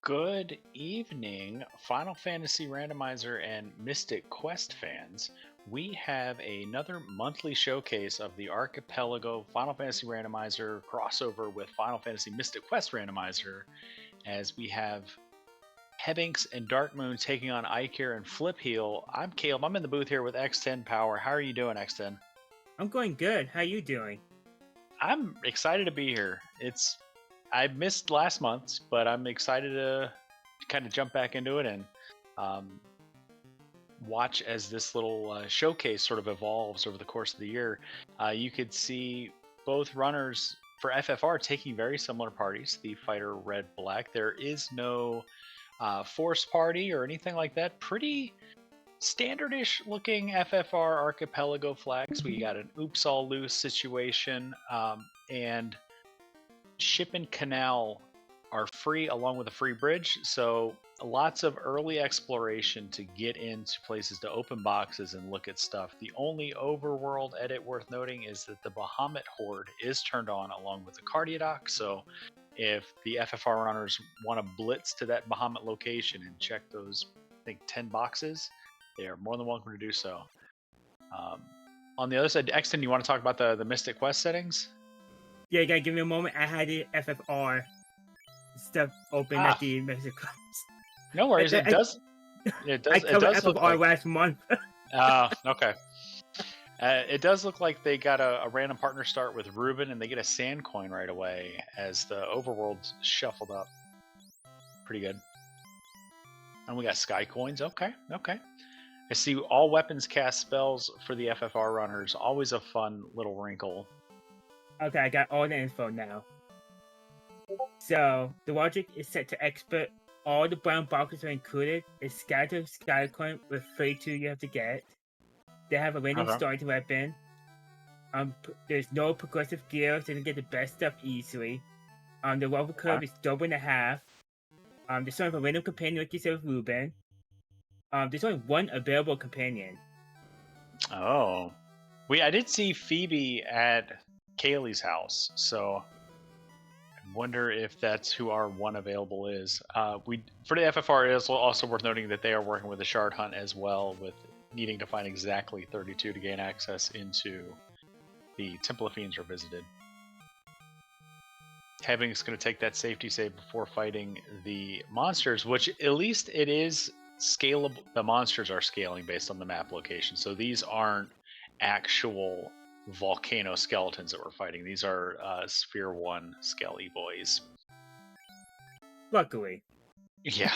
Good evening, Final Fantasy Randomizer and Mystic Quest fans. We have another monthly showcase of the Archipelago Final Fantasy Randomizer crossover with Final Fantasy Mystic Quest Randomizer, as we have Hebinks and Darkmoon taking on Ikir and Flipheel. I'm Caleb. I'm in the booth here with X10 Power. How are you doing, X10? I'm going good. How you doing? I'm excited to be here. I missed last month's, but I'm excited to kind of jump back into it and um, watch as this little showcase sort of evolves over the course of the year. You could see both runners for FFR taking very similar parties, the fighter red black. There is no force party or anything like that. Pretty standardish looking FFR archipelago flags. We got an oops all loose situation, and ship and canal are free along with a free bridge, so lots of early exploration to get into places to open boxes and look at stuff. The only overworld edit worth noting is that the Bahamut Horde is turned on along with the Cardiadoc, so if the FFR runners want to blitz to that Bahamut location and check those, I think, 10 boxes, they are more than welcome to do so. On the other side, Exton, you want to talk about the Mystic Quest settings? Yeah, you gotta give me a moment. I had the FFR stuff open at the Mexico. No worries. It does. I covered FFR look like last month. Okay. It does look like they got a random partner start with Ruben, and they get a sand coin right away as the overworld's shuffled up. Pretty good. And we got sky coins. Okay. I see all weapons cast spells for the FFR runners. Always a fun little wrinkle. Okay, I got all the info now. So, the logic is set to expert. All the brown boxes are included. It's scattered sky coin with 32 you have to get. They have a random starting weapon. There's no progressive gear, so you can get the best stuff easily. The level curve is double and a half. There's sort of a random companion like you said with Ruben. There's only one available companion. Oh. I did see Phoebe at Kaylee's house, so I wonder if that's who our one available is. For the FFR, it is also worth noting that they are working with the Shard Hunt as well, with needing to find exactly 32 to gain access into the Temple of Fiends Revisited. Hebbing's going to take that safety save before fighting the monsters, which at least it is scalable. The monsters are scaling based on the map location, so these aren't actual volcano skeletons that we're fighting. These are Sphere 1 Skelly boys. Luckily. Yeah.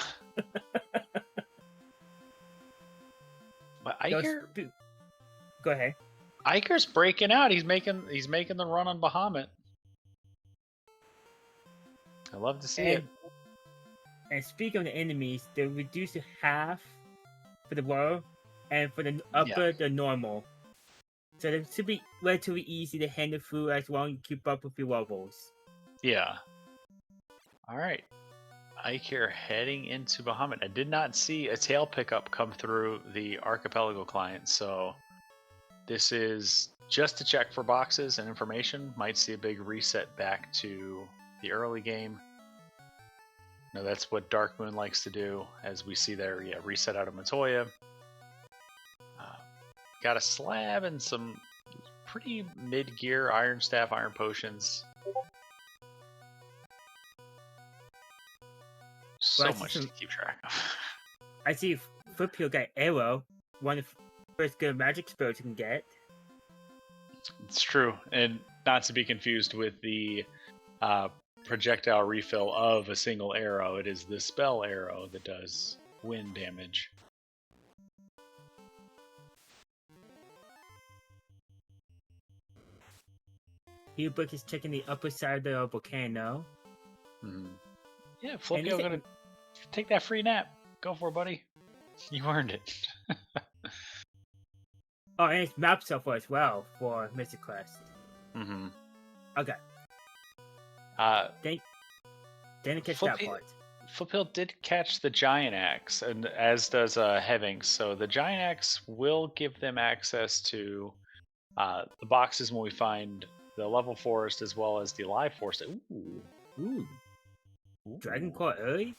But Iker... Go ahead. Iker's breaking out. He's making the run on Bahamut. I love to see it. And speaking of the enemies, they're reduced to half for the low, and for the upper, they're normal. So it should be relatively easy to handle through as long as you keep up with your levels. Yeah. Alright. Ike here heading into Bahamut. I did not see a tail pickup come through the Archipelago client, so this is just to check for boxes and information. Might see a big reset back to the early game. No, that's what Darkmoon likes to do, as we see there, reset out of Matoya. Got a slab and some pretty mid-gear Iron Staff, Iron Potions. So much to keep track of. I see Flipheel got Arrow, one of the first good magic spells you can get. It's true, and not to be confused with the projectile refill of a single arrow. It is the spell arrow that does wind damage. Hubert is checking the upper side of the volcano. Yeah, Flippio gonna take that free nap. Go for it, buddy. You earned it. Oh, and it's map shuffle as well for Mystic Quest. Okay. Didn't catch that part. Footpill did catch the giant axe, and as does Heving. So the giant axe will give them access to the boxes when we find the level forest as well as the live forest. Ooh, Ooh, ooh, Dragon Claw early.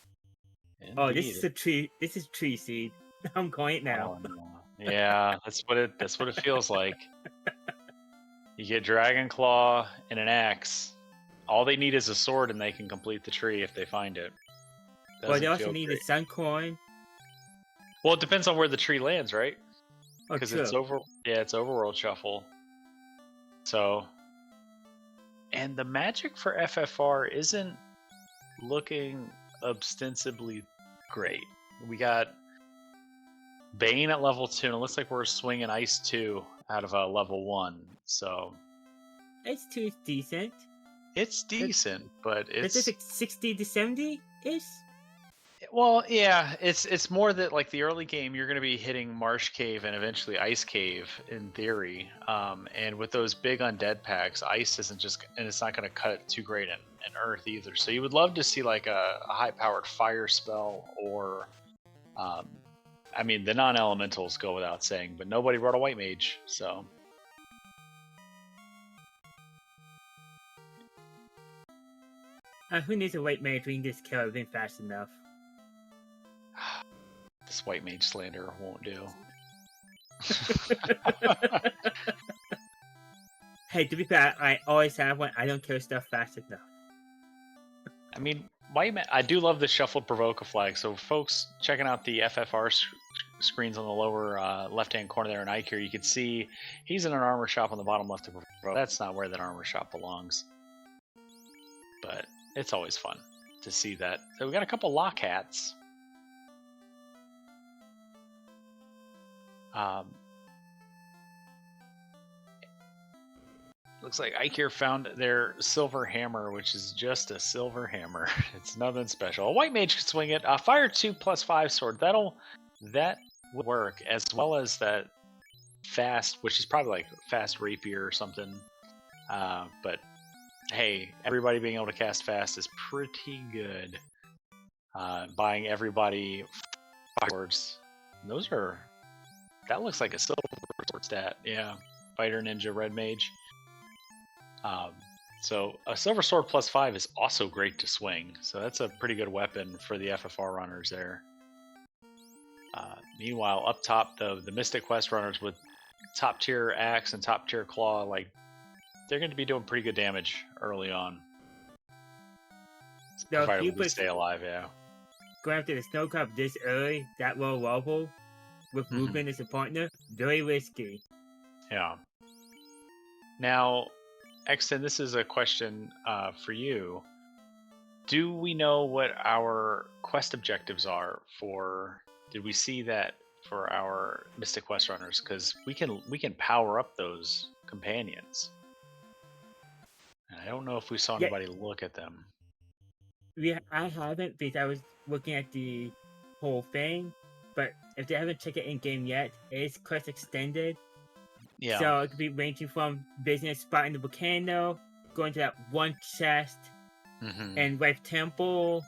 indeed. Oh, this is a tree. This is tree seed. I'm going it now. Oh, no. Yeah, that's what it feels like. You get Dragon Claw and an axe. All they need is a sword, and they can complete the tree if they find it. Well, they Doesn't also feel need great. a sun coin. Well, it depends on where the tree lands, right? Oh, Because true. it's overworld shuffle. So, and the magic for FFR isn't looking ostensibly great. We got Bane at level 2, and it looks like we're swinging Ice 2 out of level 1. So H2 is decent. it's decent, but It's it's like 60 to 70 ish. well, yeah. It's more that like the early game, you're going to be hitting Marsh Cave and eventually Ice Cave in theory. And with those big undead packs, Ice isn't just, and it's not going to cut it too great in Earth either. So you would love to see like a high-powered fire spell or I mean, the non-elementals go without saying, but nobody brought a white mage, so. Who needs a white mage? We can just kill everything fast enough. This white mage slander won't do. Hey, to be fair, I always have one. I don't kill stuff fast enough. I mean, I do love the shuffled provoke flag. So, folks checking out the FFR screens on the lower left-hand corner there in Ike, you can see he's in an armor shop on the bottom left of provoke. That's not where that armor shop belongs, but it's always fun to see that. So we got a couple lock hats. Looks like Ike found their silver hammer, which is just a silver hammer. It's nothing special. A white mage could swing it. Fire 2+5 sword. That would work, as well as that fast, which is probably like fast rapier or something. But hey, everybody being able to cast fast is pretty good. Buying everybody swords. That looks like a silver sword stat. Yeah, fighter ninja red mage. So a silver sword +5 is also great to swing. So that's a pretty good weapon for the FFR runners there. Meanwhile, up top, the Mystic Quest runners with top tier axe and top tier claw, like they're going to be doing pretty good damage early on. Provided we stay alive, yeah. Going after the snow crab this early, that low level, with Ruben as a partner, very risky. Yeah. Now, Exton, this is a question for you. Do we know what our quest objectives are for? Did we see that for our Mystic Quest runners? Because we can power up those companions. And I don't know if we saw anybody look at them. Yeah, I haven't because I was looking at the whole thing. But if they haven't checked it in game yet, it is quest extended. Yeah. So it could be ranging from business spot in the volcano, going to that one chest, and Rife Temple,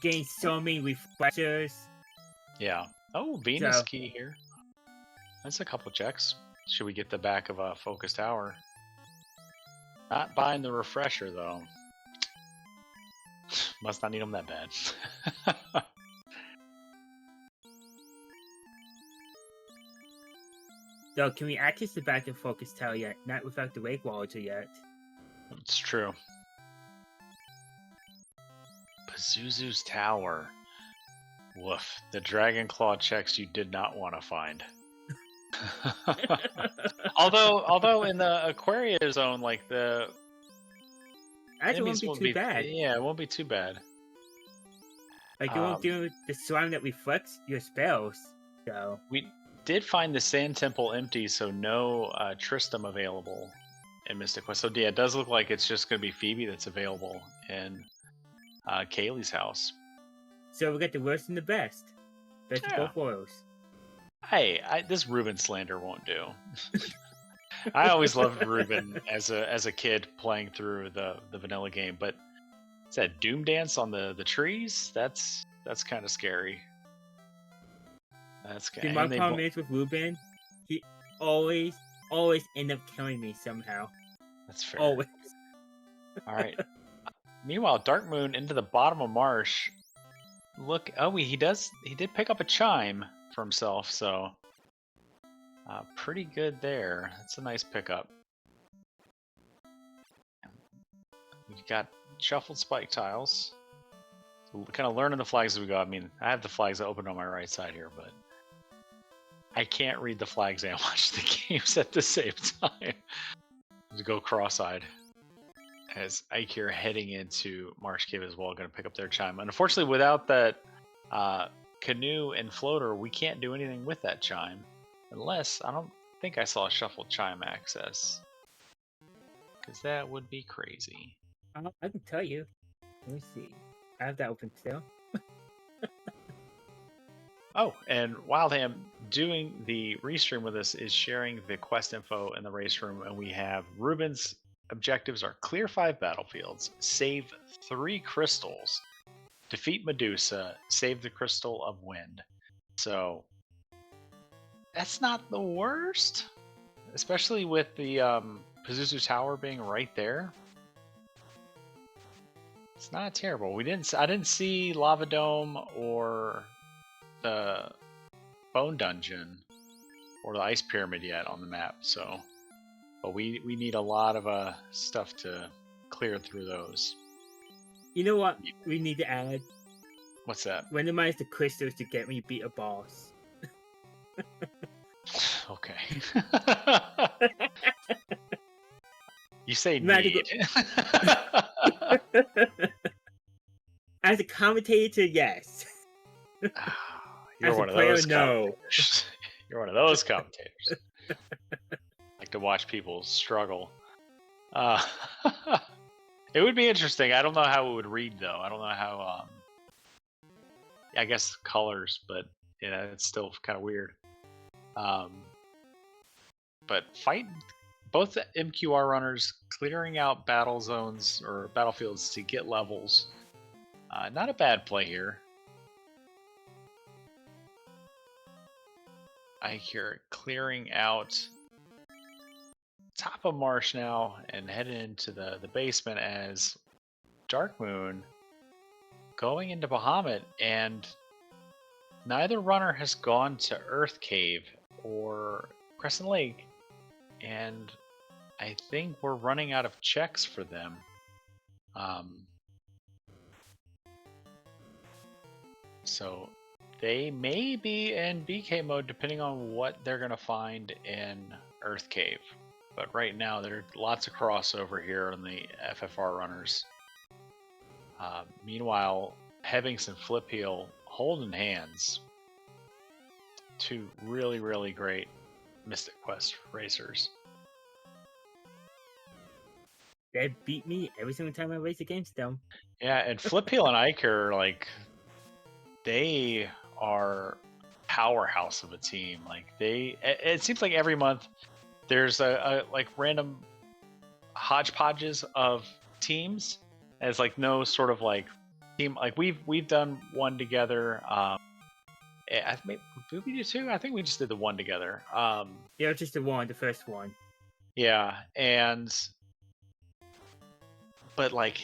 getting so many refreshers. Yeah. Oh, Venus key here. That's a couple checks. Should we get the back of a Focus Tower? Not buying the refresher though. Must not need them that bad. So can we access the back of Focus Tower yet? Not without the Wake Walter yet. It's true. Pazuzu's Tower. Woof. The Dragon Claw checks you did not want to find. although in the Aquaria zone, like the enemies won't be too bad. Yeah, it won't be too bad. Like you won't deal with the slime that reflects your spells. So we did find the Sand Temple empty, so no Tristram available in Mystic Quest. So yeah, it does look like it's just going to be Phoebe that's available in Kaylee's house. So we got the worst and the best. Best of both worlds. Hey, this Ruben slander won't do. I always loved Ruben as a kid playing through the vanilla game, but Is that Doom Dance on the trees? That's kind of scary. That's See, my problem is with Ruben, he always end up killing me somehow. That's fair. Always. All right. Meanwhile, Dark Moon into the bottom of marsh. Look, he did pick up a chime for himself, so pretty good there. That's a nice pickup. We've got shuffled spike tiles. So kind of learning the flags as we go. I mean, I have the flags open on my right side here, but I can't read the flags and watch the games at the same time. To go cross-eyed. As Ike here heading into Marsh Cave as well, going to pick up their chime. Unfortunately, without that canoe and floater, we can't do anything with that chime. Unless, I don't think I saw a shuffled chime access. Because that would be crazy. I can tell you. Let me see. I have that open still. Oh, and Wildham doing the restream with us is sharing the quest info in the race room, and we have Ruben's objectives are clear 5 battlefields, save 3 crystals, defeat Medusa, save the Crystal of Wind. So that's not the worst, especially with the Pazuzu Tower being right there. It's not terrible. I didn't see Lava Dome or the Bone Dungeon or the Ice Pyramid yet on the map, so but we need a lot of stuff to clear through those. You know what we need to add? What's that? Randomize the crystals to get me beat a boss. Okay. You say need. As a commentator, yes. You're As one a of player, those no. You're one of those commentators. Like to watch people struggle. It would be interesting. I don't know how it would read though. I don't know how. I guess colors, but yeah, it's still kind of weird. But fight both the MQR runners clearing out battle zones or battlefields to get levels. Not a bad play here. I hear clearing out top of marsh now and heading into the basement as Dark Moon going into Bahamut, and neither runner has gone to Earth Cave or Crescent Lake, and I think we're running out of checks for them. So they may be in BK mode depending on what they're going to find in Earth Cave. But right now, there are lots of crossover here on the FFR runners. Meanwhile, Hebbings and Flip Heel holding hands. 2 really, really great Mystic Quest racers. They beat me every single time I race against them. Yeah, and Flip Heel and Ike are like, they are powerhouse of a team. Like it seems like every month there's a like random hodgepodges of teams. As like no sort of like team. Like we've done one together. I think did we do 2? I think we just did the one together. Yeah, just the first one. Yeah, but like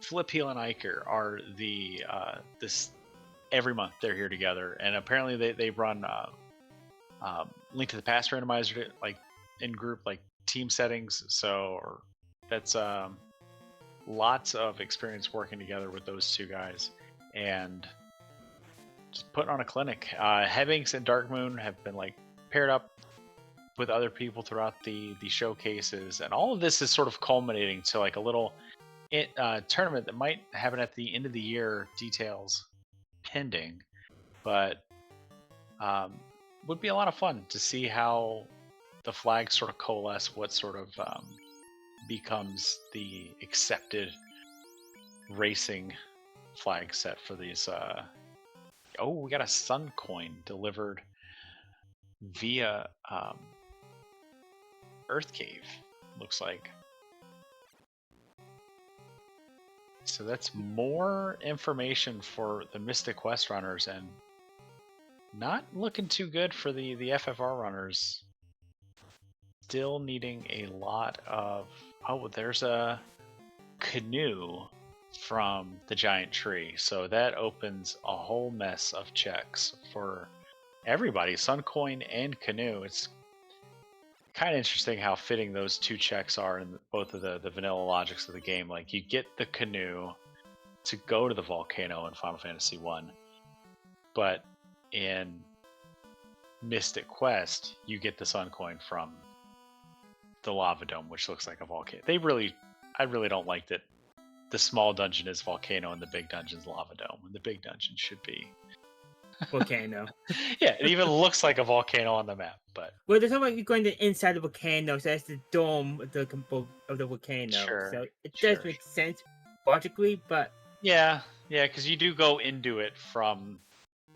Flip Heel and Iker are the this every month they're here together, and apparently they run Link to the Past randomizer like in group like team settings. So that's lots of experience working together with those 2 guys and just putting on a clinic. Hebbings and Dark Moon have been like paired up with other people throughout the showcases, and all of this is sort of culminating to like a little tournament that might happen at the end of the year. Details pending, but would be a lot of fun to see how the flags sort of coalesce, what sort of becomes the accepted racing flag set for these. Oh, we got a Sun coin delivered via Earth Cave, looks like. So that's more information for the Mystic Quest runners, and not looking too good for the FFR runners. Still needing a lot of... Oh, there's a canoe from the giant tree. So that opens a whole mess of checks for everybody, Suncoin and canoe. It's kind of interesting how fitting those two checks are in both of the vanilla logics of the game. Like, you get the canoe to go to the volcano in Final Fantasy 1, but in Mystic Quest you get the Sun Coin from the lava dome, which looks like a volcano. I really don't like that the small dungeon is volcano and the big dungeon's lava dome, and the big dungeon should be volcano. Yeah, it even looks like a volcano on the map. But well, there's something you're going to inside the volcano, so that's the dome of the volcano. Sure, so it does make sense logically, but yeah, because you do go into it from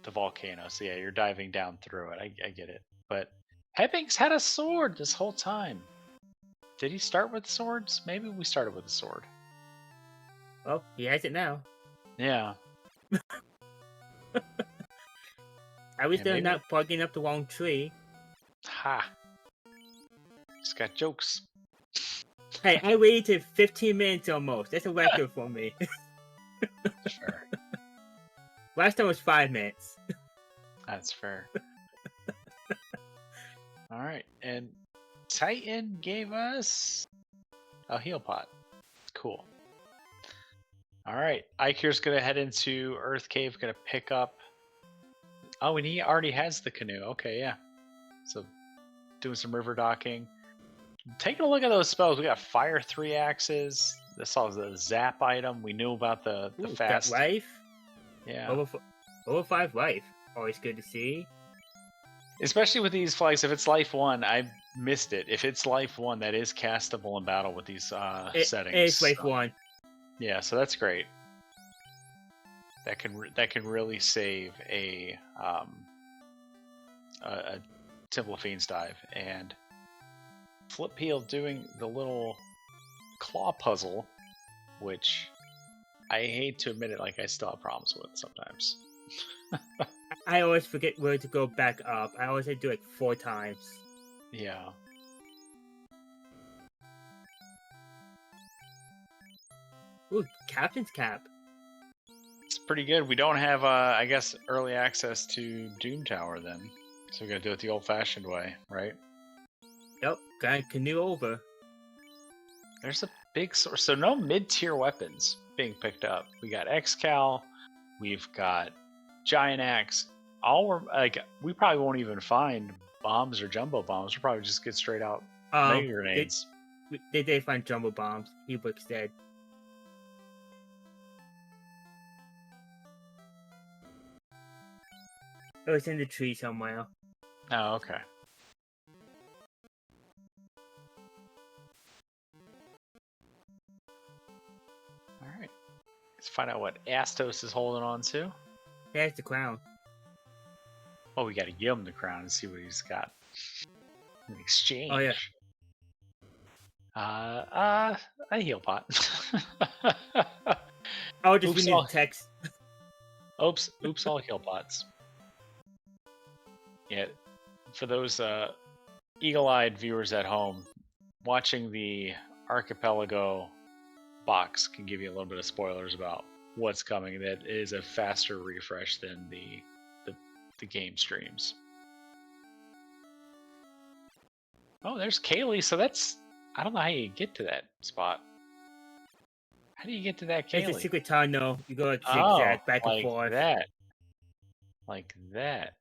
the volcano. So yeah, you're diving down through it. I get it. But Hepping's had a sword this whole time. Did he start with swords? Maybe we started with a sword. Well, he has it now. Yeah. I wish they're not plugging up the wrong tree. Ha. Just got jokes. Hey, I waited 15 minutes almost. That's a record for me. Sure. Last time was 5 minutes. That's fair. Alright, and Titan gave us a heal pot. Cool. Alright, Ikir's gonna head into Earth Cave, gonna pick up... Oh, and he already has the canoe. Okay, yeah. So, doing some river docking. Taking a look at those spells, we got Fire 3 Axes. This was the Zap item. We knew about the fast... That life? Yeah. Over 5 life. Always good to see. Especially with these flags, if it's life 1, I missed it. If it's life 1, that is castable in battle with these settings. It's life 1. Yeah, so that's great. That can really save a Temple of Fiends dive. And Flip Peel doing the little claw puzzle, which I hate to admit it, like, I still have problems with sometimes. I always forget where to go back up. I always have to do it 4 times. Yeah. Ooh, Captain's Cap. It's pretty good. We don't have, I guess, early access to Doom Tower then. So we're going to do it the old-fashioned way, right? Yep, got canoe over. There's a big source. So no mid-tier weapons being picked up. We got X-Cal. We've got Giant Axe. We probably won't even find bombs or jumbo bombs. We'll probably just get straight out mega grenades. They did find jumbo bombs. Hebrews dead. It was in the tree somewhere. Oh, okay. Alright. Let's find out what Astos is holding on to. There's the crown. Oh, we gotta give him the crown and see what he's got in exchange. Oh, yeah. A heal pot. Oh, just we need the text. Oops, all heal pots. Yeah, for those eagle-eyed viewers at home, watching the Archipelago box can give you a little bit of spoilers about what's coming. That is a faster refresh than the game streams. Oh, there's Kaylee. So that's... I don't know how you get to that spot. How do you get to that Kaylee? It's a secret tunnel. You go like zigzag back and forth. Like that.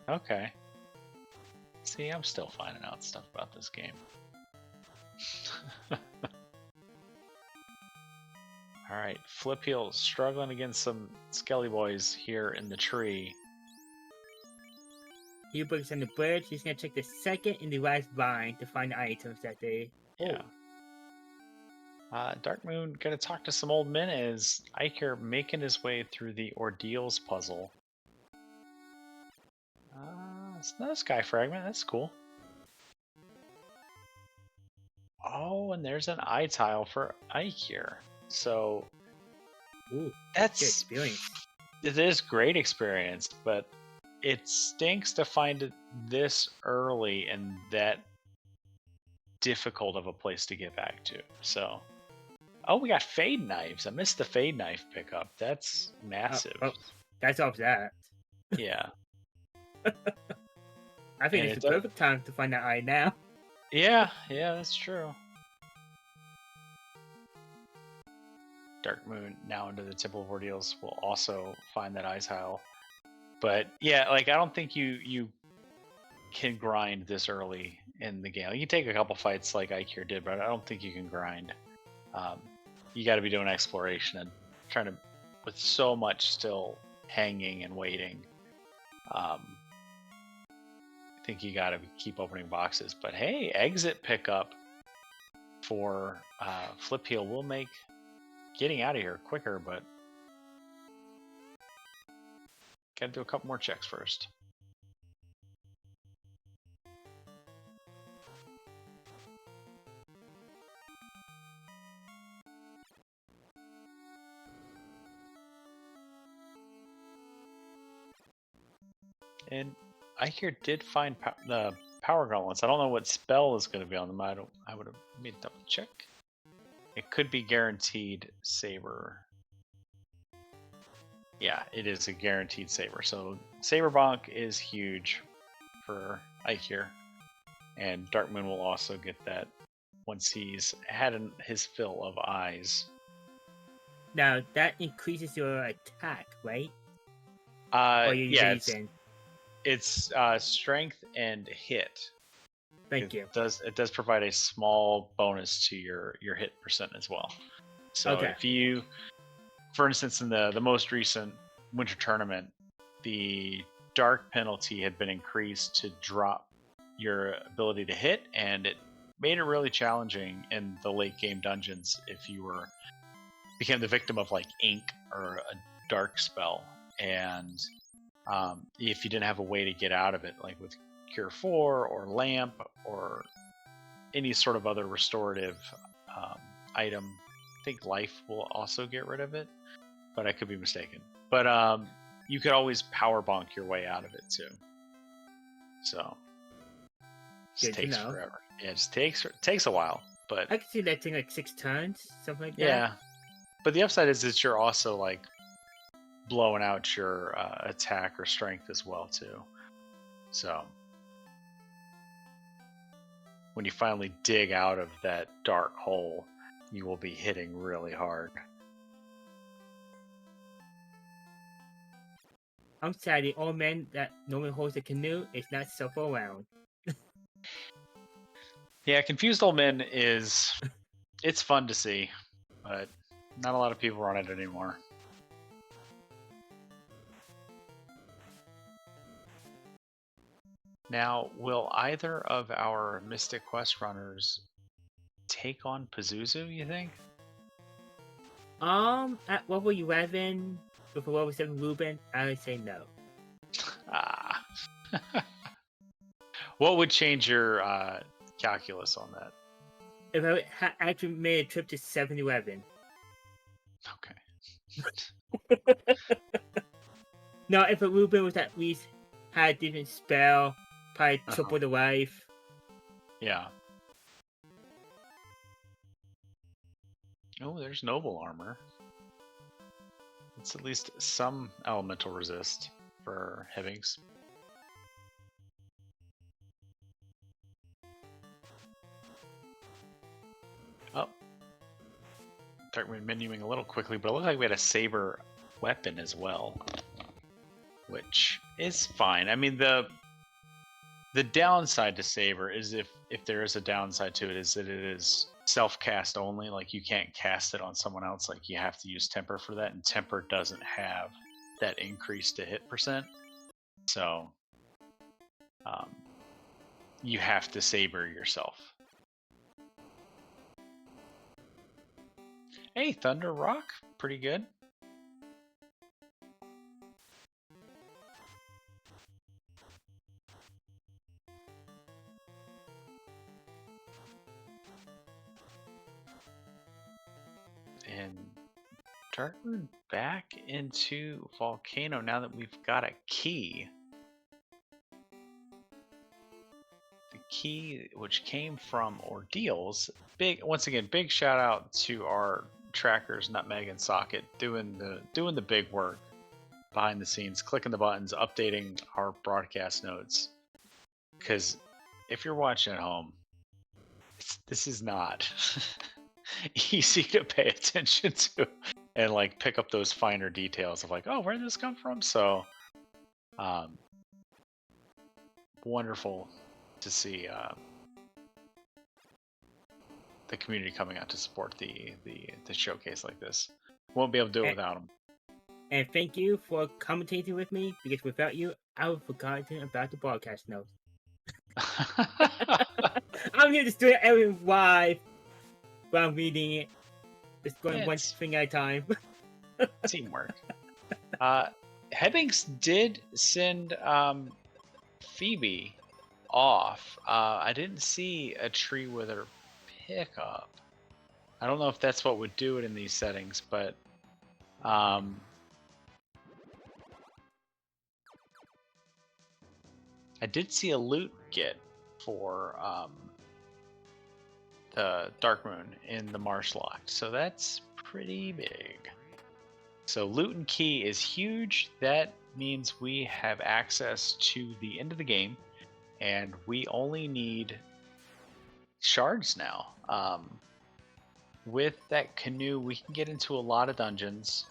Okay. See, I'm still finding out stuff about this game. Alright, Flip Heel struggling against some Skelly boys here in the tree. Hebrews on the bridge. He's gonna check the second and the last vine to find the items that they... Yeah. Dark Moon gonna talk to some old men as Iker making his way through the Ordeals puzzle. It's not a sky fragment, that's cool. Oh, and there's an eye tile for Ike here. So Ooh, good That's experience. it is great experience, but it stinks to find it this early and that difficult of a place to get back to. So, oh, we got fade knives. I missed the fade knife pickup. That's massive. Oh, that's off that. Yeah, I think and it's it the does. perfect time to find that eye now. Yeah, yeah, that's true. Dark Moon now into the Temple of Ordeals will also find that ice tile. But yeah, like I don't think you can grind this early in the game. You can take a couple fights like Ikir did, but I don't think you can grind. Um, you got to be doing exploration and trying to, with so much still hanging and waiting. I think you got to keep opening boxes. But hey, exit pickup for Flip Heel will make getting out of here quicker, but got to do a couple more checks first. And I here did find the power gauntlets. I don't know what spell is going to be on them. I would have made a double check. It could be guaranteed saber. Yeah, it is a guaranteed saber. So saber bonk is huge for Ikir, and Darkmoon will also get that once he's had his fill of eyes. Now that increases your attack, right? Yeah, it's strength and hit. Thank you. It does provide a small bonus to your hit percent as well. So Okay. if you, for instance, in the most recent winter tournament, the dark penalty had been increased to drop your ability to hit, and it made it really challenging in the late game dungeons if you became the victim of like ink or a dark spell, and if you didn't have a way to get out of it, like with Cure 4 or Lamp or any sort of other restorative item. I think Life will also get rid of it, but I could be mistaken. But you could always power bonk your way out of it too. So it just takes forever. Yeah, it just takes a while. But I can see that thing like 6 turns, something like that. Yeah, but the upside is that you're also like blowing out your attack or strength as well too. So when you finally dig out of that dark hole, you will be hitting really hard. I'm sad the old man that normally holds the canoe is not so far around. Yeah, Confused Old Men it's fun to see, but not a lot of people are on it anymore. Now, will either of our Mystic Quest runners take on Pazuzu, you think? At level 11 with a level 7 Ruben, I would say no. Ah. What would change your calculus on that? If I actually made a trip to 7-Eleven. Okay. No, if a Ruben was at least had a different spell, probably triple the life. Yeah. Oh, there's noble armor. It's at least some elemental resist for Hibbings. Oh. Darkmoon menuing a little quickly, but it looked like we had a saber weapon as well, which is fine. I mean, the downside to saber is if there is a downside to it, is that it is self-cast only. Like you can't cast it on someone else. Like you have to use temper for that, and temper doesn't have that increase to hit percent. So you have to saber yourself. Hey, Thunder Rock, pretty good. And Darkmoon back into Volcano now that we've got a key. The key, which came from Ordeals. Once again, big shout out to our trackers, Nutmeg and Socket, doing the big work behind the scenes, clicking the buttons, updating our broadcast notes. Because if you're watching at home, this is not easy to pay attention to and like pick up those finer details of like, oh, where did this come from? So wonderful to see the community coming out to support the showcase like this. Won't be able to do it without them. And thank you for commentating with me, because without you, I would have forgotten about the broadcast notes. I'm here to do it every live while I'm reading it. Just going one thing at a time. Teamwork. Hebbings did send Phoebe off. I didn't see a tree wither pickup. I don't know if that's what would do it in these settings, but I did see a loot get for the Darkmoon in the Marsh Locked, so that's pretty big. So loot and key is huge. That means we have access to the end of the game, and we only need shards now. With that canoe, we can get into a lot of dungeons.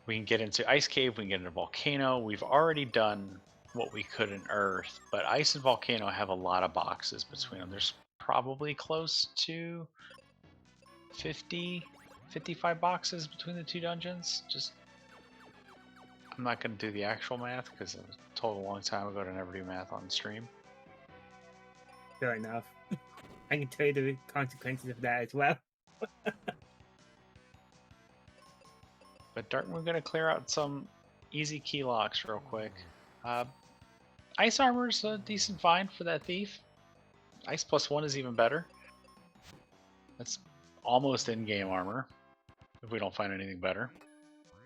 We can get into Ice Cave, we can get into Volcano. We've already done what we could in Earth, but Ice and Volcano have a lot of boxes between them. There's probably close to 50, 55 boxes between the two dungeons. Just, I'm not going to do the actual math because I was told a long time ago to never do math on stream. Fair enough. I can tell you the consequences of that as well. But we're going to clear out some easy key locks real quick. Ice armor's a decent find for that thief. Ice +1 is even better. That's almost in-game armor, if we don't find anything better.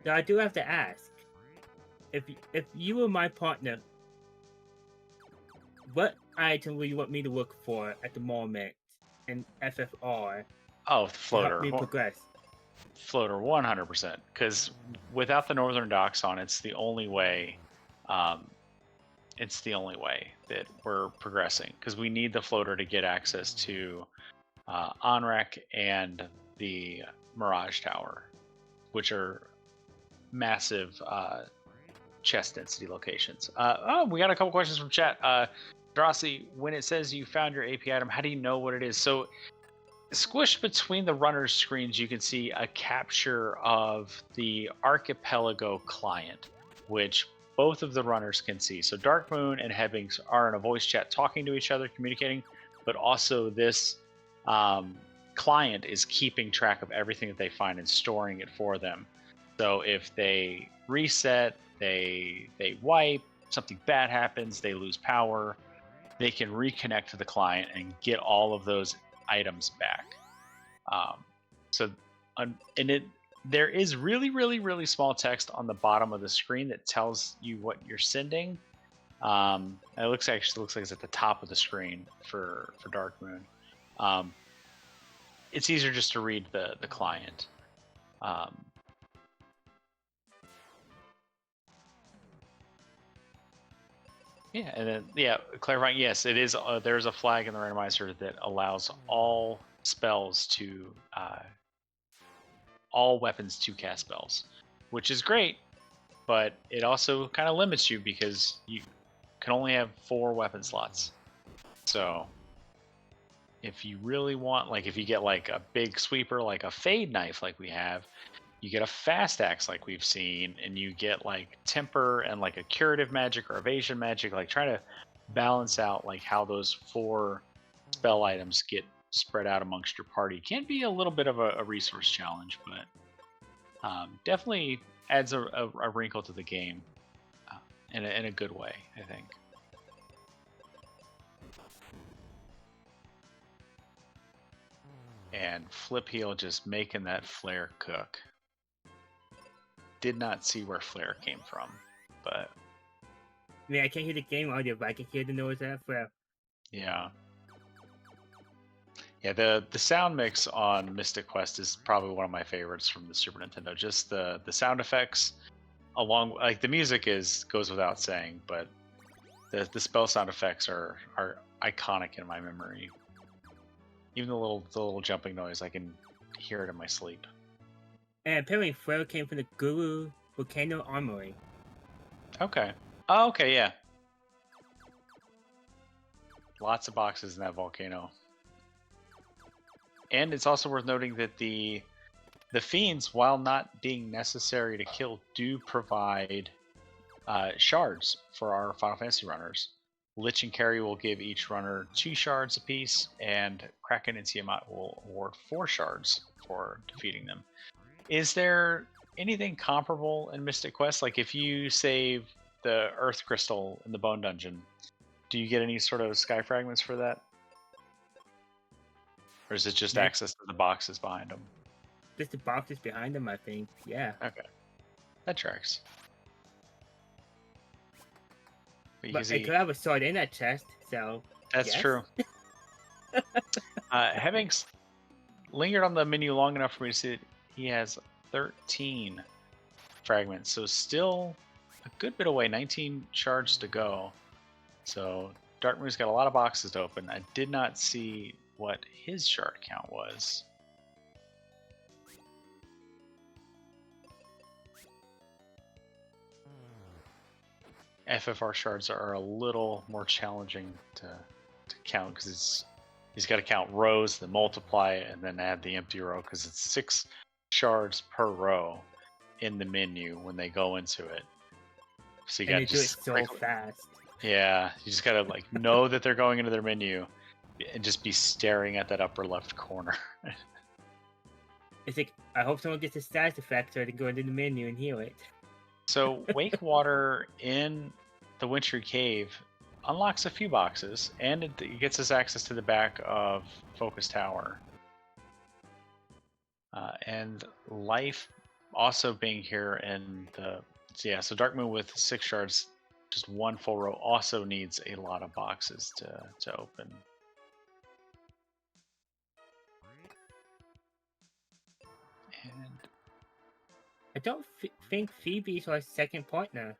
Now, I do have to ask, if you were my partner, what item would you want me to look for at the moment in FFR? Oh, floater. To help me progress. Floater, 100%. Because without the Northern Docks on, it's the only way. It's the only way that we're progressing. Because we need the floater to get access to Onrek and the Mirage Tower, which are massive chest density locations. We got a couple questions from chat. Drossi, when it says you found your AP item, how do you know what it is? So squished between the runner's screens, you can see a capture of the Archipelago client, which both of the runners can see. So Darkmoon and Hebbings are in a voice chat talking to each other, communicating, but also this client is keeping track of everything that they find and storing it for them. So if they reset, they wipe, something bad happens, they lose power, they can reconnect to the client and get all of those items back. There is really, really, really small text on the bottom of the screen that tells you what you're sending. It looks like it's at the top of the screen for Darkmoon. It's easier just to read the client. Yeah, and then clarifying. Yes, it is. There's a flag in the randomizer that allows all spells to, all weapons to cast spells, which is great, but it also kind of limits you because you can only have 4 weapon slots. So if you really want, like, if you get like a big sweeper, like a fade knife, like we have. You get a fast axe like we've seen, and you get like temper and like a curative magic or evasion magic, like trying to balance out like how those 4 spell items get spread out amongst your party. Can be a little bit of a resource challenge, but definitely adds a wrinkle to the game in a good way, I think. and Flip Heel just making that flare cook. Did not see where flare came from, but I mean, I can't hear the game audio, but I can hear the noise of that flare. yeah. Yeah, the sound mix on Mystic Quest is probably one of my favorites from the Super Nintendo. Just the sound effects, along like the music goes without saying, but the spell sound effects are iconic in my memory. Even the little jumping noise, I can hear it in my sleep. And apparently, flare came from the Guru Volcano Armory. Okay. Oh, okay, yeah. Lots of boxes in that volcano. And it's also worth noting that the fiends, while not being necessary to kill, do provide shards for our Final Fantasy runners. Lich and Carry will give each runner 2 shards apiece, and Kraken and Tiamat will award 4 shards for defeating them. Is there anything comparable in Mystic Quest? Like if you save the Earth Crystal in the Bone Dungeon, do you get any sort of sky fragments for that? Or is it just access to the boxes behind them? Just the boxes behind them, I think. Yeah. Okay. That tracks. But I could have a sword in that chest, so... That's yes. true. Having lingered on the menu long enough for me to see it, he has 13 fragments, so still a good bit away, 19 shards to go. So Darkmoon's got a lot of boxes to open. I did not see what his shard count was. FFR shards are a little more challenging to count because he's got to count rows, then multiply it, and then add the empty row because it's 6 shards per row in the menu when they go into it. So you got to just do it so fast. Yeah, you just gotta like know that they're going into their menu and just be staring at that upper left corner. It's like, I hope someone gets a status effect so I can go into the menu and heal it. So Wake Water in the Wintry Cave unlocks a few boxes, and it gets us access to the back of Focus Tower. And Life also being here in the... So Darkmoon with 6 shards, just 1 full row, also needs a lot of boxes to open. And I don't think Phoebe's our second partner.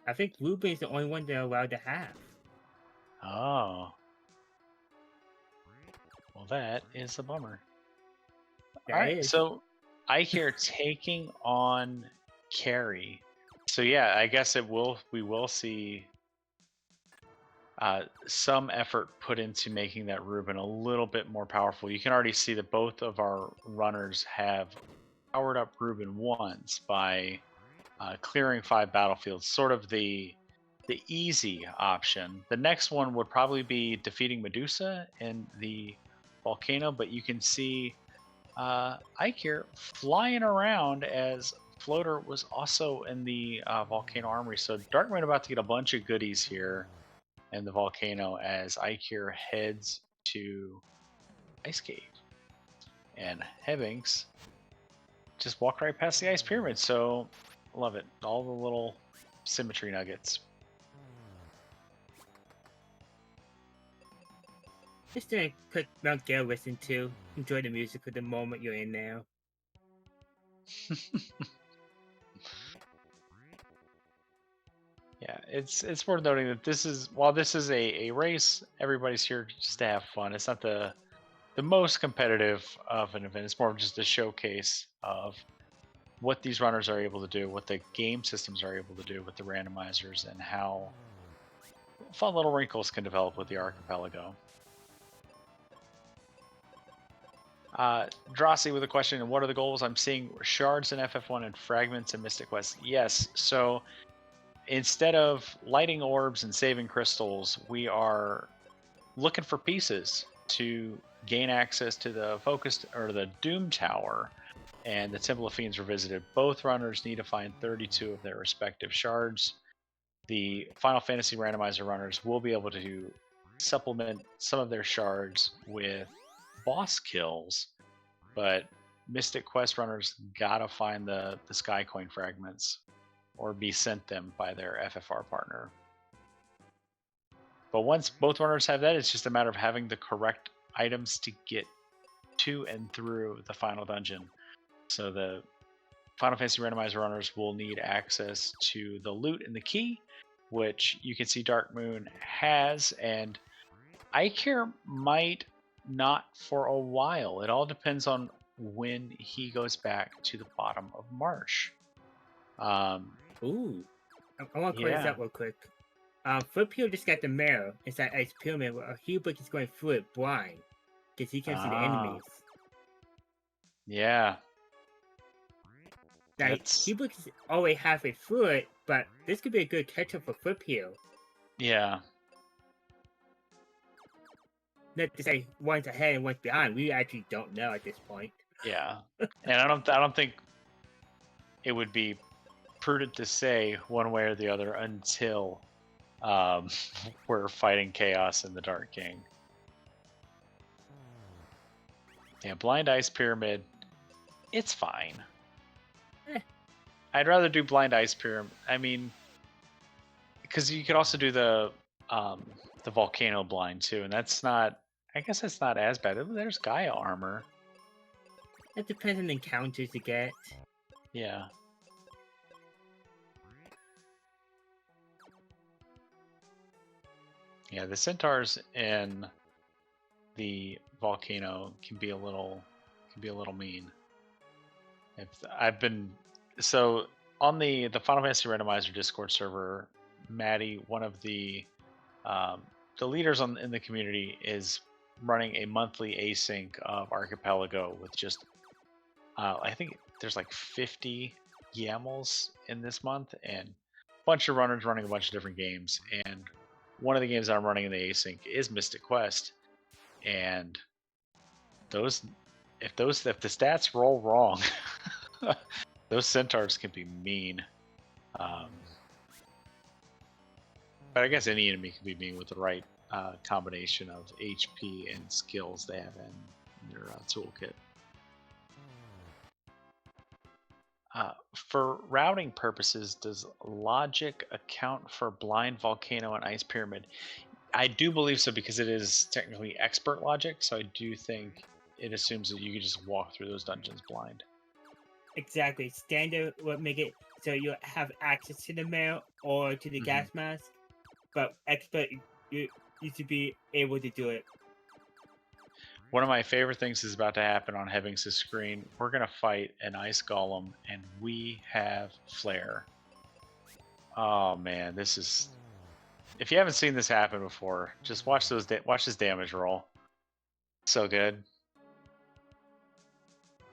I think Ruben's the only one they're allowed to have. Oh. Well, that is a bummer. Alright, so I hear taking on Carry. So yeah, I guess we will see some effort put into making that Ruben a little bit more powerful. You can already see that both of our runners have powered up Ruben once by clearing 5 battlefields, sort of the easy option. The next one would probably be defeating Medusa in the volcano, but you can see Ike here flying around as Floater was also in the volcano armory. So Darkmoon about to get a bunch of goodies here in the volcano as Ike here heads to Ice Cave. And Hebbings just walk right past the Ice Pyramid. So love it. All the little symmetry nuggets. Just doing a quick Mount Gale listen to. Enjoy the music for the moment you're in now. Yeah, it's worth noting that this is, while this is a race, everybody's here just to have fun. It's not the most competitive of an event. It's more of just a showcase of what these runners are able to do, what the game systems are able to do with the randomizers, and how fun little wrinkles can develop with the archipelago. Drossi with a question, what are the goals? I'm seeing shards in FF1 and fragments in Mystic Quest. Yes, so instead of lighting orbs and saving crystals, we are looking for pieces to gain access to the focused or the Doom Tower and the Temple of Fiends Revisited. Both runners need to find 32 of their respective shards. The Final Fantasy randomizer runners will be able to supplement some of their shards with boss kills, but Mystic Quest runners gotta find the Sky Coin fragments or be sent them by their FFR partner. But once both runners have that, it's just a matter of having the correct items to get to and through the final dungeon. So the Final Fantasy Randomizer runners will need access to the loot and the key, which you can see Dark Moon has, and Ike might not for a while. It all depends on when he goes back to the bottom of Marsh. Ooh. I want to close Yeah. that real quick. Foothill just got the mirror inside Ice Pyramid where Hubert is going through it blind because he can't see the enemies. Yeah. Now, Hubert is already halfway through it, but this could be a good catch-up for Foothill. Yeah. Not to say one's ahead and one's behind. We actually don't know at this point. Yeah. And I don't think it would be prudent to say one way or the other until we're fighting Chaos and the Dark King. Yeah, Blind Ice Pyramid, it's fine. I'd rather do Blind Ice Pyramid. I mean, because you could also do the Volcano Blind too, and that's not. I guess that's not as bad. There's Gaia armor. It depends on the encounters you get. Yeah. Yeah, the centaurs in the volcano can be a little mean. I've been so on the Final Fantasy Randomizer Discord server, Maddie, one of the leaders in the community, is running a monthly async of Archipelago with just I think there's like 50 YAMLs in this month, and a bunch of runners running a bunch of different games. And one of the games I'm running in the async is Mystic Quest, and if the stats roll wrong, those centaurs can be mean. But I guess any enemy can be mean with the right combination of HP and skills they have in their toolkit. For routing purposes, does logic account for Blind, Volcano, and Ice Pyramid? I do believe so, because it is technically expert logic, so I do think it assumes that you can just walk through those dungeons blind. Exactly. Standard would make it so you have access to the mail or to the gas mask, but expert, you should be able to do it. One of my favorite things is about to happen on Heavings' screen. We're going to fight an ice golem, and we have flare. Oh man, this is... If you haven't seen this happen before, just watch watch this damage roll. So good.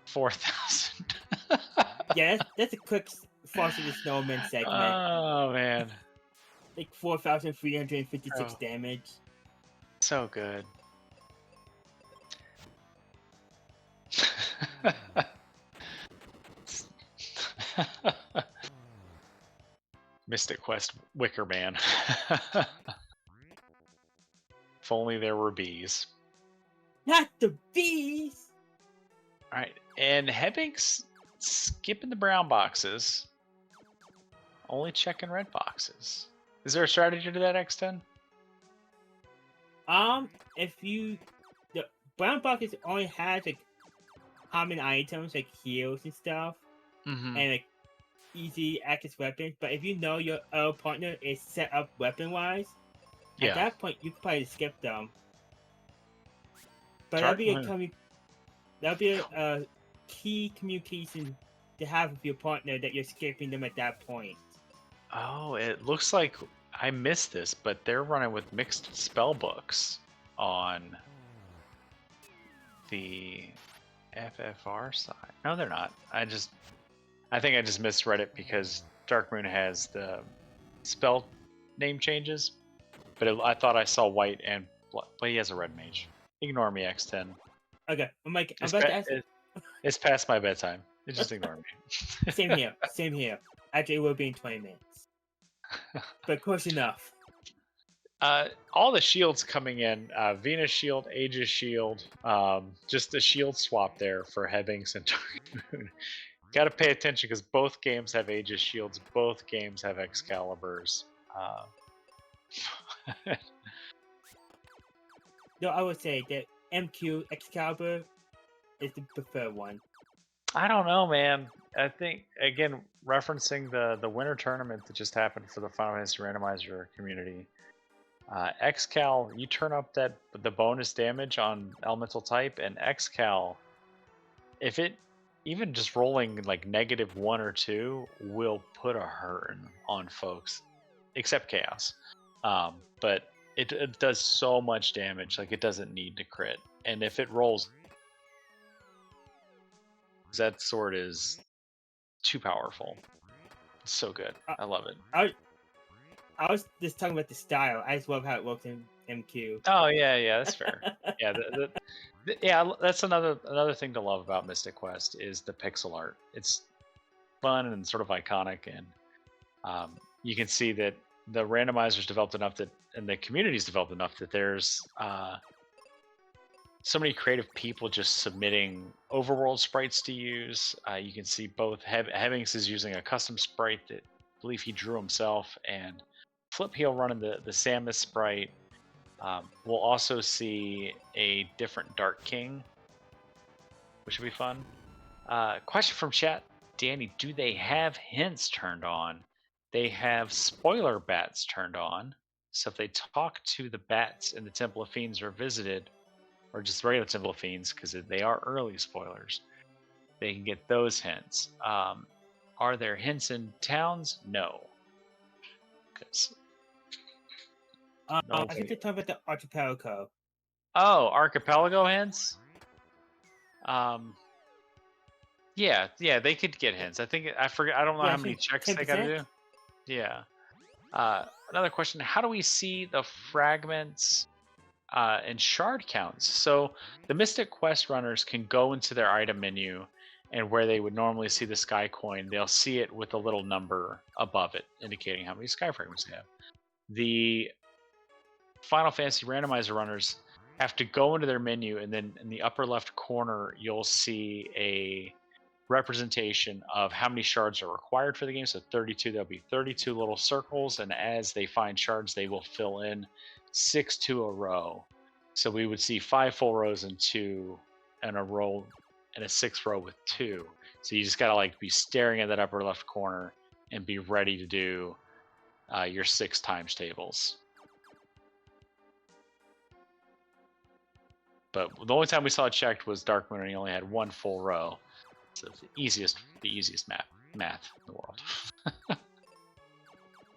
4,000. Yeah, that's a quick Frosty the Snowman segment. Oh man. Like 4,356 damage. So good. Mystic Quest Wicker Man. If only there were bees. Not the bees! Alright, and Hebbing's skipping the brown boxes. Only checking red boxes. Is there a strategy to that, X10? If the brown boxes only has like common items like heals and stuff, and like easy access weapons, but if you know your other partner is set up weapon wise, at that point you can probably skip them. But that'd be a key communication to have with your partner, that you're skipping them at that point. Oh, it looks like I missed this, but they're running with mixed spell books on the FFR side. No, they're not. I think I just misread it because Dark Moon has the spell name changes, but I thought I saw white and blood, but he has a red mage. Ignore me, X10. Okay, I'm about to ask. It's past my bedtime. Just ignore me. Same here. Same here. Actually, it will be in 20 minutes. But close enough. All the shields coming in, Venus Shield, Aegis Shield, just a shield swap there for Heavings and Dark Moon. Got to pay attention because both games have Aegis Shields, both games have Excaliburs. No, I would say that MQ Excalibur is the preferred one. I don't know, man. I think again, referencing the winter tournament that just happened for the Final Fantasy Randomizer community. Excal, you turn up the bonus damage on elemental type, and Excal, if it even just rolling like -1 or 2 will put a hurting on folks, except Chaos. But it does so much damage, like it doesn't need to crit, and if it rolls, that sword is too powerful. It's so good. I love it. I was just talking about the style. I just love how it works in MQ. Oh yeah, that's fair. Yeah, yeah, that's another thing to love about Mystic Quest is the pixel art. It's fun and sort of iconic, and you can see that the randomizers developed enough that, and the community's developed enough that there's so many creative people just submitting overworld sprites to use. You can see both Hemmings is using a custom sprite that I believe he drew himself, and Flip Heel running the Samus sprite. We'll also see a different Dark King, which will be fun. Question from chat, Danny, do they have hints turned on? They have spoiler bats turned on. So if they talk to the bats in the Temple of Fiends or visited, or just regular Temple of Fiends, because they are early spoilers, they can get those hints. Are there hints in towns? No. I think they're talking about the Archipelago. Oh, Archipelago hints? Yeah, they could get hints. I think I forget. I don't know how many checks 10%? They got to do. Yeah. Another question: how do we see the fragments and shard counts? So the Mystic Quest runners can go into their item menu, and where they would normally see the sky coin, they'll see it with a little number above it, indicating how many sky fragments they have. The Final Fantasy Randomizer runners have to go into their menu, and then in the upper left corner, you'll see a representation of how many shards are required for the game. So 32, there'll be 32 little circles, and as they find shards, they will fill in 6 to a row. So we would see 5 full rows and 2 in a row, and a 6th row with 2. So you just gotta like be staring at that upper left corner and be ready to do your 6 times tables. But the only time we saw it checked was Dark Moon, and he only had 1 full row. So it's the easiest math in the world.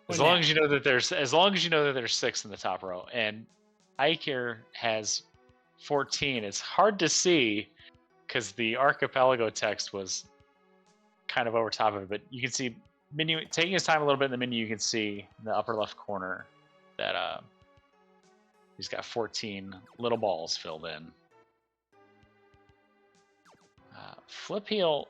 as long as you know that there's 6 in the top row, and Ikir has 14. It's hard to see because the Archipelago text was kind of over top of it, but you can see menu taking his time a little bit in the menu. You can see in the upper left corner that he's got 14 little balls filled in. Flip Heel,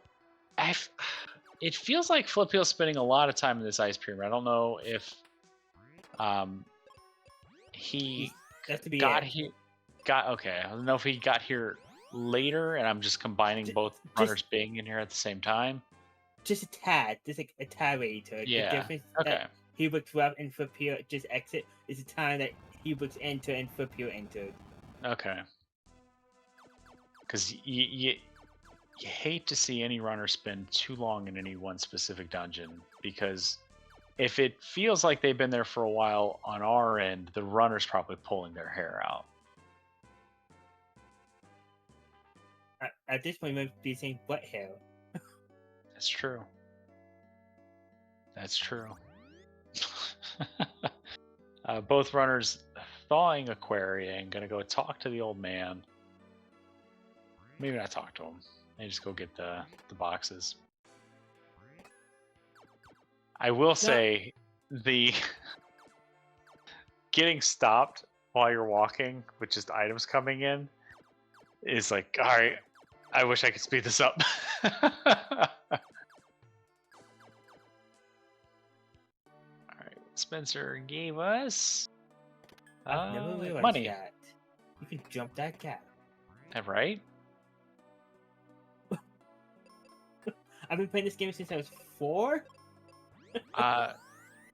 it feels like Flip Heel's spending a lot of time in this ice pyramid. I don't know if he got here. Okay, I don't know if he got here later, and I'm just combining both runners being in here at the same time. Just a tad, just like a tad later. Yeah. The difference okay. That he looks up and Flip Heel just exit is the time that he looks enter and Flip Heel entered. Okay. Because you hate to see any runner spend too long in any one specific dungeon, because if it feels like they've been there for a while on our end, the runner's probably pulling their hair out. At this point, we might be saying butt hair. That's true. That's true. Both runners thawing Aquaria and gonna go talk to the old man. Maybe not talk to him. Maybe just go get the boxes. I will say the getting stopped while you're walking with just items coming in is like, all right, I wish I could speed this up. Alright, Spencer gave us I've never realized money. that. You can jump that gap. Right? I've been playing this game since I was 4.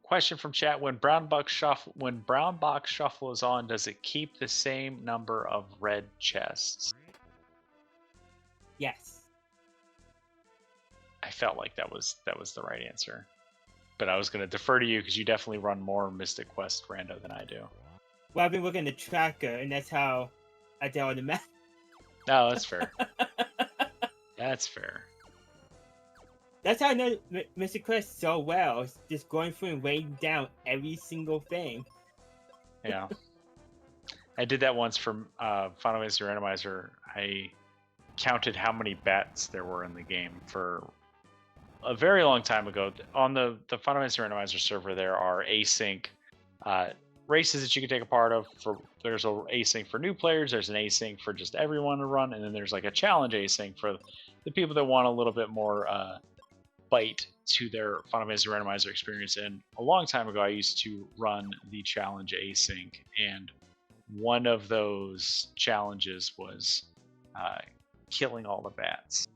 Question from chat: When Brown Box Shuffle is on, does it keep the same number of red chests? Yes. I felt like that was the right answer, but I was going to defer to you because you definitely run more Mystic Quest rando than I do. Well, I've been looking at the tracker, and that's how I did all the math. No, that's fair. That's fair. That's how I know Mr. Quest so well. It's just going through and writing down every single thing. Yeah. I did that once from Final Fantasy Randomizer. I counted how many bats there were in the game for a very long time ago. On the Final Fantasy Randomizer server, there are async races that you can take a part of. There's an async for new players, there's an async for just everyone to run, and then there's like a challenge async for the people that want a little bit more bite to their Final Fantasy Randomizer experience. And a long time ago, I used to run the challenge async, and one of those challenges was killing all the bats.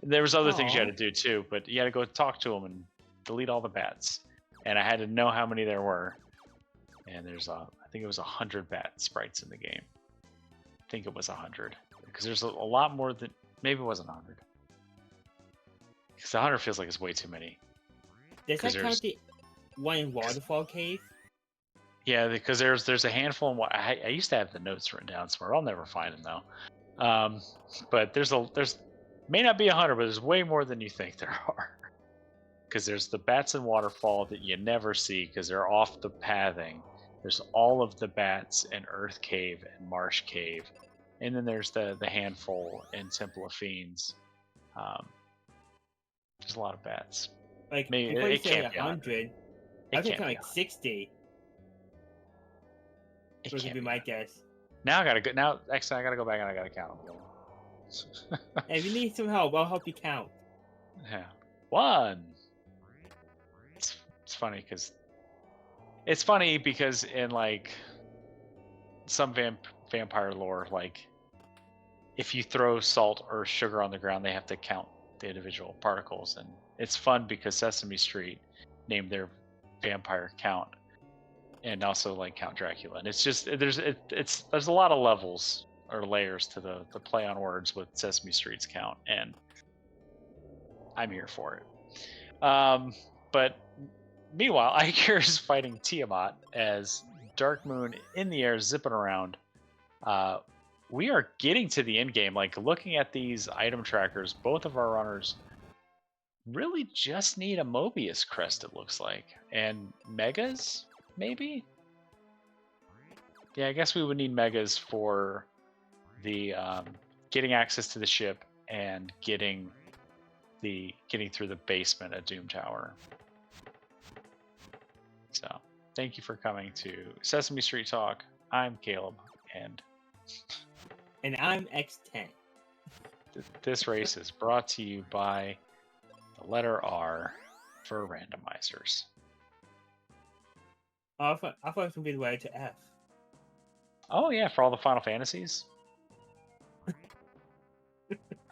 There was other things you had to do too, but you had to go talk to them and delete all the bats. And I had to know how many there were. And there's I think it was 100 bat sprites in the game. I think it was 100 because there's a lot more than, maybe it wasn't 100. Because 100 feels like it's way too many. Does that count the one in Waterfall Cave? Yeah, because there's a handful. I used to have the notes written down somewhere. I'll never find them though. But there's may not be 100, but there's way more than you think there are. Because there's the bats in Waterfall that you never see because they're off the pathing. There's all of the bats in Earth Cave and Marsh Cave, and then there's the handful in Temple of Fiends. There's a lot of bats. Like maybe it can't be 100. I think like 60. It would be my guess. Now I gotta go. Now actually I gotta go back and I gotta count them. Hey, if you need some help, I'll help you count. Yeah, 1. It's funny because in like some vampire lore, like if you throw salt or sugar on the ground, they have to count the individual particles, and it's fun because Sesame Street named their vampire Count, and also like Count Dracula, and it's just there's a lot of levels or layers to the play on words with Sesame Street's Count, and I'm here for it. But meanwhile, Iker is fighting Tiamat as Dark Moon in the air, zipping around. We are getting to the end game. Like, looking at these item trackers, both of our runners really just need a Mobius crest, it looks like. And Megas, maybe? Yeah, I guess we would need Megas for the getting access to the ship and getting through the basement at Doom Tower. So, thank you for coming to Sesame Street Talk. I'm Caleb, and I'm X10. This race is brought to you by the letter R for randomizers. I thought it was going to be the way to F. Oh yeah, for all the Final Fantasies.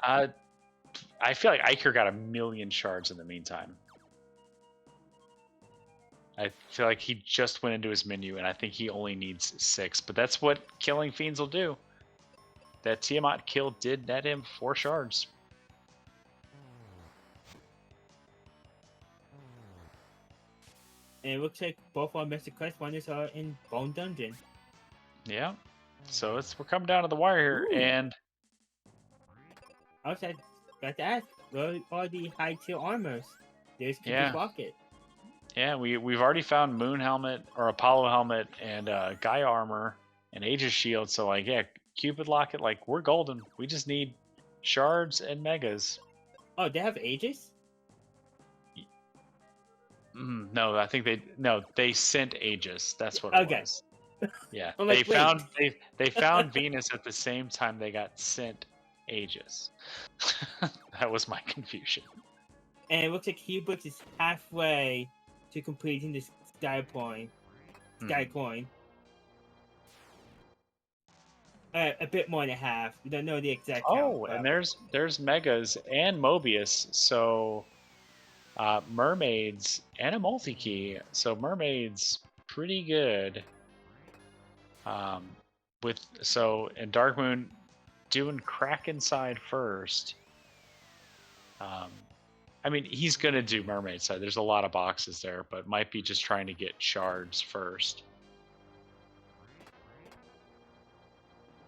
I feel like Iker got 1,000,000 shards in the meantime. I feel like he just went into his menu, and I think he only needs 6. But that's what killing fiends will do. That Tiamat kill did net him 4 shards. And it looks like both our Mystic Quest runners are in Bone Dungeon. Yeah. So we're coming down to the wire here, and I was got to ask, where are the high tier armors? There's Cupid's Rocket. Yeah, we've already found Moon Helmet or Apollo Helmet and Gaia Armor and Aegis Shield. So like, yeah, Cupid Locket, like, we're golden. We just need shards and megas. Oh, they have Aegis? No, I think they sent Aegis. That's what it was. Yeah, they found Venus at the same time they got sent Aegis. That was my confusion. And it looks like Helix is halfway to completing this Sky Coin. A bit more than half. We don't know the exact count. Oh, and there's Megas and Mobius, so Mermaids and a multi-key. So Mermaids pretty good. And Dark Moon doing Crack Inside first. I mean, he's gonna do Mermaid side. There's a lot of boxes there, but might be just trying to get shards first.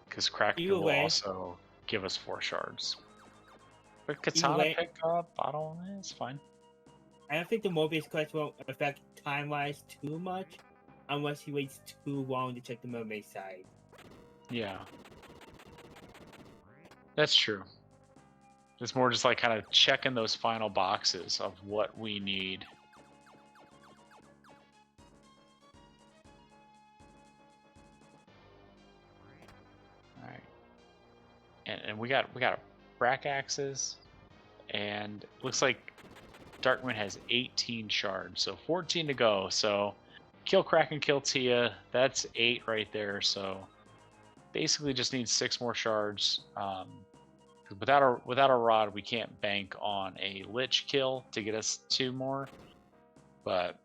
Because Kraken Either will way. also give us 4 shards. But Either Katana way- pick up, bottle, it's fine. I don't think the Mobius quest won't affect time-wise too much, unless he waits too long to check the Mermaid side. Yeah. That's true. It's more just like kind of checking those final boxes of what we need. Alright. And we got Brack Axes, and looks like Darkmoon has 18 shards, so 14 to go. So kill Kraken, kill Tia. That's 8 right there. So basically just needs 6 more shards. Without a rod, we can't bank on a Lich kill to get us 2 more. But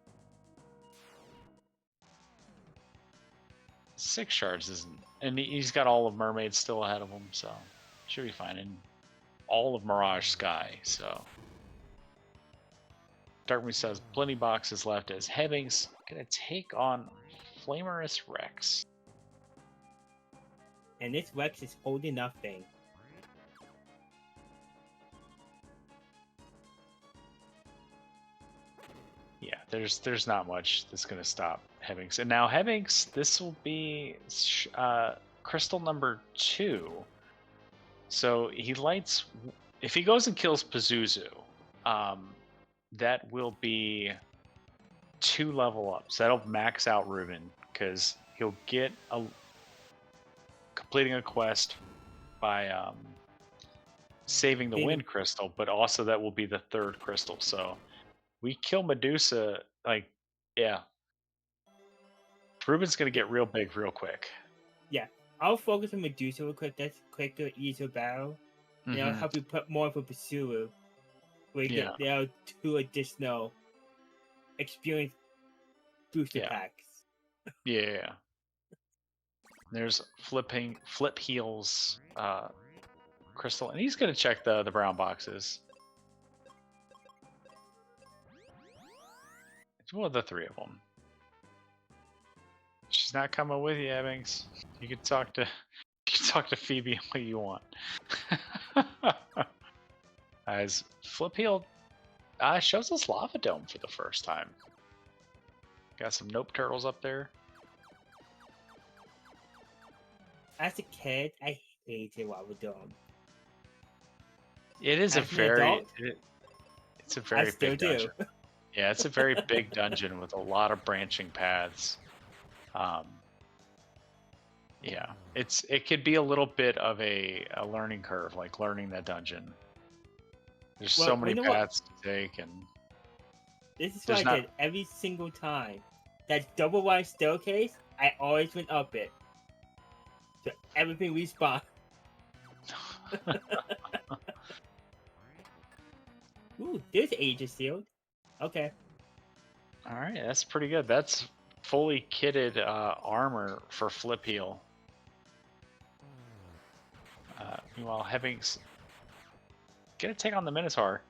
6 shards isn't, and he's got all of Mermaids still ahead of him, so should be fine. And all of Mirage Sky, so. Darkmoon says plenty boxes left as Heaving's gonna take on Flamerous Rex. And this Rex is holding nothing. Yeah, there's not much that's gonna stop Heavings. And now Heavings, this will be crystal number 2. So he lights, if he goes and kills Pazuzu, that will be 2 level ups. That'll max out Ruben, because he'll get completing a quest by saving the wind crystal, but also that will be the 3rd crystal. So we kill Medusa, like, yeah. Ruben's gonna get real big real quick. Yeah, I'll focus on Medusa real quick. That's quicker, easier battle. And I'll help you put more for Basuru. Where you get there are 2 additional experience booster packs. Yeah. There's Flip Heels crystal, and he's gonna check the brown boxes. It's one of the 3 of them. She's not coming with you, Evans. You can talk to Phoebe all you want. As Flip Heel shows us Lava Dome for the first time. Got some Nope Turtles up there. As a kid, I hated Lava Dome. It is As an adult, it's a very big dungeon. do. Yeah, it's a very big dungeon with a lot of branching paths. Yeah, it could be a little bit of a learning curve, like learning that dungeon. There's so many paths to take, and this is what I did every single time. That double wide staircase, I always went up it. So everything respawned. Ooh, there's Aegis Shield. Okay. Alright, that's pretty good. That's fully kitted armor for Flip Heel. Meanwhile, Heaving's gonna take on the Minotaur.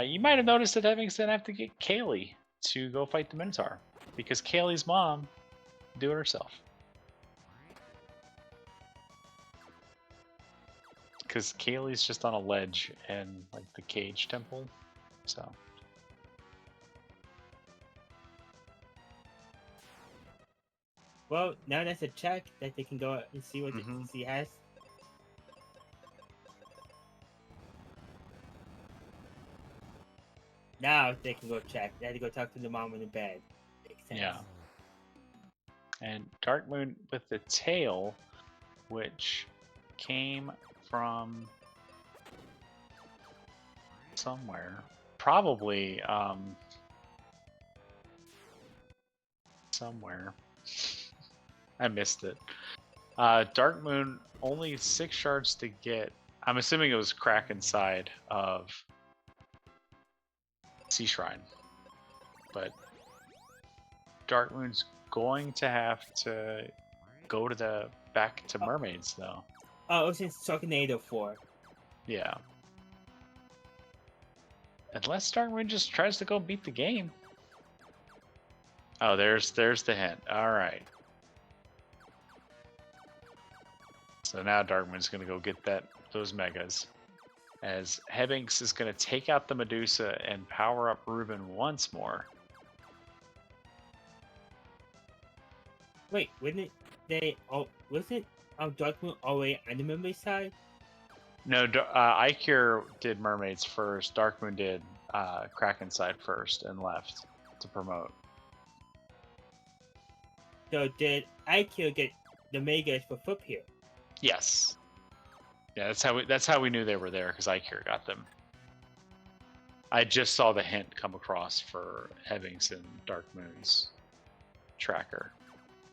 You might have noticed that Heaving's gonna have to get Kaylee to go fight the Minotaur, because Kaylee's mom do it herself. Because Kaylee's just on a ledge in like the Cage Temple, so. Well, now that's a check that they can go and see what he has. Now they can go check. They had to go talk to the mom in the bed. Makes sense. Yeah. And Darkmoon with the tail, which came from somewhere. Probably somewhere. I missed it. Dark Moon, only 6 shards to get. I'm assuming it was crack inside of Sea Shrine. But Dark Moon's going to have to go to the back to mermaids though. Oh, it was in Sharknado 4. Yeah. Unless Dark Moon just tries to go beat the game. Oh, there's the hint. Alright. So now Dark Moon's gonna go get those megas. As Hebbinks is gonna take out the Medusa and power up Ruben once more. Wait, wasn't they? Oh, was it? Dark Moon already on the mermaid side? No, Icure did mermaids first. Dark Moon did Kraken side first and left to promote. So did IQ get the megas for Flip here? Yes. Yeah, that's how we knew they were there because Icure got them. I just saw the hint come across for Hebbings and Dark Moon's tracker.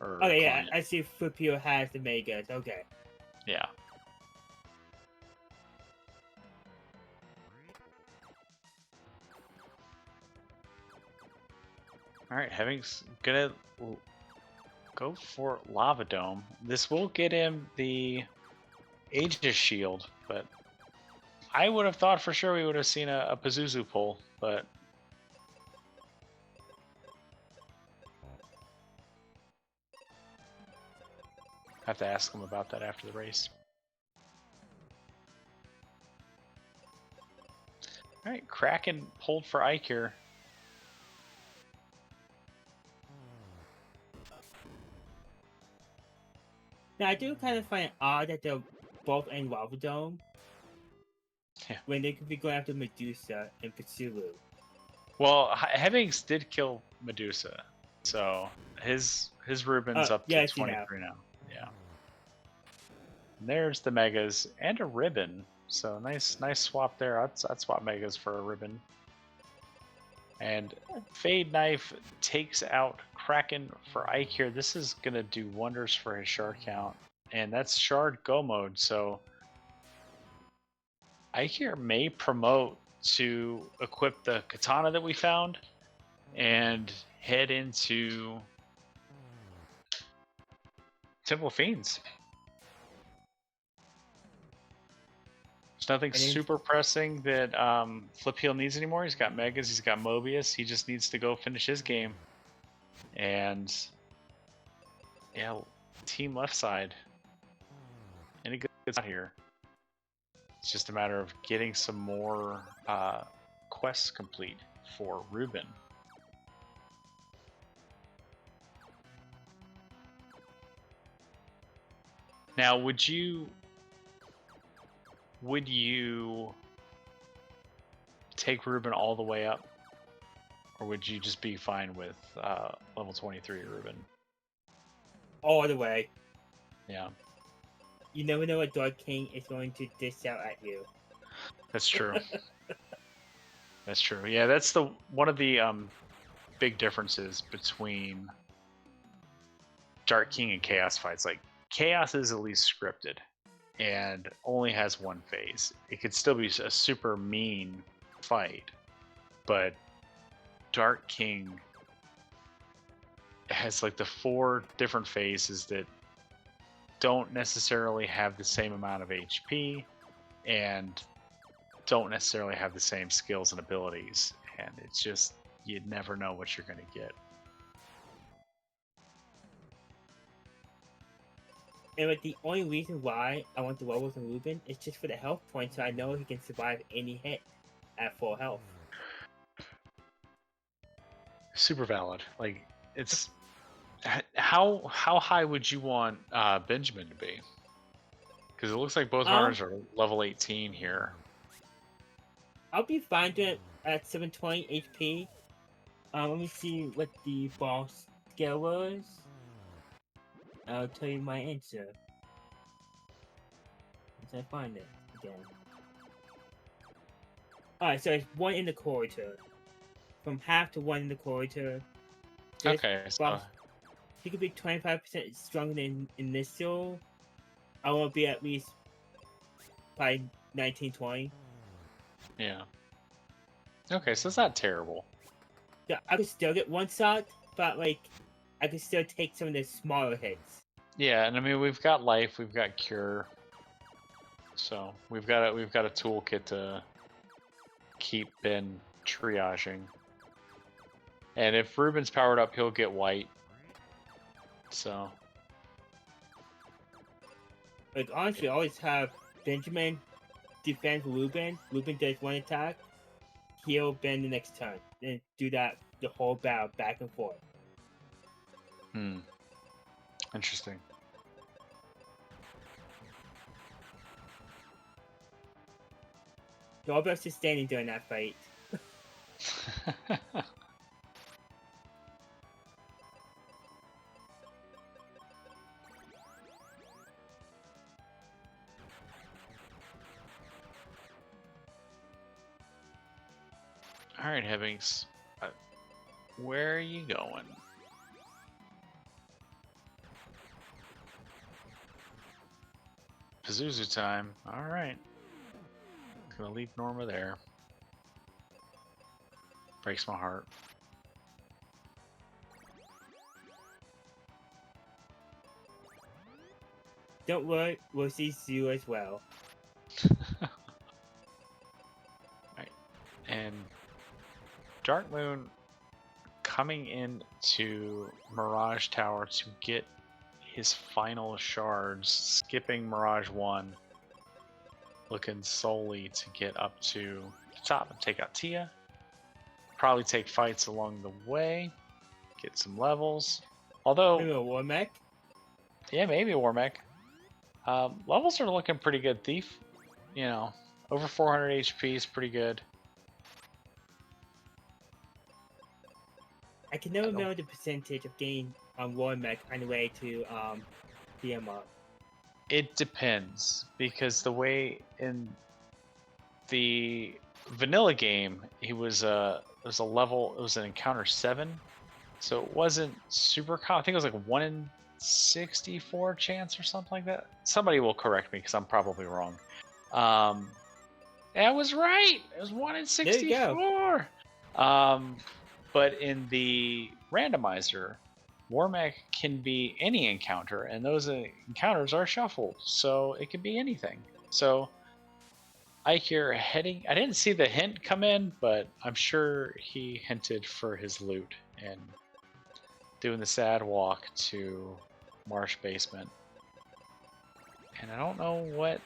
Okay, yeah, I see Flip here has the megas. Okay. Yeah. All right, Hebbings gonna go for Lava Dome. This will get him the Aegis Shield, but I would have thought for sure we would have seen a Pazuzu pull, but have to ask him about that after the race. All right, Kraken pulled for Icure. Now I do kind of find it odd that they're both in Lava Dome. Yeah. When they could be going after Medusa and Cthulhu. Well, Hebbings did kill Medusa, so his Ruben's up to 23 now. Yeah. And there's the megas and a ribbon. So nice swap there. I'd swap megas for a ribbon. And Fade Knife takes out Kraken for Icure. This is gonna do wonders for his shard count, and that's shard go mode. So Icure may promote to equip the katana that we found and head into Temple of Fiends. There's nothing super pressing that Flip Heel needs anymore. He's got Megas, he's got Mobius. He just needs to go finish his game. And yeah, team left side in a good spot here. It's just a matter of getting some more quests complete for Ruben. Now, would you take Ruben all the way up, or would you just be fine with level 23 Ruben? All the way. Yeah. You never know what Dark King is going to dish out at you. That's true. That's true. Yeah, that's one of the big differences between Dark King and Chaos fights. Like, Chaos is at least scripted and only has one phase. It could still be a super mean fight, but Dark King has like the 4 different phases that don't necessarily have the same amount of HP and don't necessarily have the same skills and abilities, and it's just, you never know what you're going to get. And the only reason why I want the Werewolf and Ruben is just for the health points, so I know he can survive any hit at full health. Super valid. Like, it's how high would you want Benjamin to be? Because it looks like both runners are level 18 here. I'll be fine doing it at 720 HP. Let me see what the boss scale was. I'll tell you my answer. Once I find it again. Alright, so it's 1 in the corridor. From half to 1 in the corridor. Okay, so he could be 25% stronger than initial, I will be at least by 1920. Yeah. Okay, so it's not terrible. So I could still get one shot, but like I could still take some of the smaller hits. Yeah, and I mean we've got life, we've got cure, so we've got a toolkit to keep Ben triaging. And if Ruben's powered up, he'll get white. So. Like honestly, I always have Benjamin defend Ruben. Ruben does one attack, heal Ben the next turn, then do that the whole battle back and forth. Interesting. Norbert is standing during that fight. All right, Heavings. Where are you going? Pazuzu time. All right. Gonna leave Norma there. Breaks my heart. Don't worry, we'll see you as well. Right. And Dark Moon coming into Mirage Tower to get his final shards, skipping Mirage 1, looking solely to get up to the top and take out Tia. Probably take fights along the way, get some levels. Although, Maybe a war mech? yeah, maybe a war mech. Levels are looking pretty good. Thief, you know, over 400 HP is pretty good. I can never remember the percentage of gain on war mech on the way to BMR. It depends, because the way in the vanilla game, it was a level, it was an encounter 7, so it wasn't super common. I think it was like 1 in 64 chance or something like that. Somebody will correct me because I'm probably wrong. I was right. It was 1 in 64. But in the randomizer, Warmech can be any encounter, and those encounters are shuffled, so it can be anything. So I hear heading. I didn't see the hint come in, but I'm sure he hinted for his loot and doing the sad walk to Marsh Basement. And I don't know what.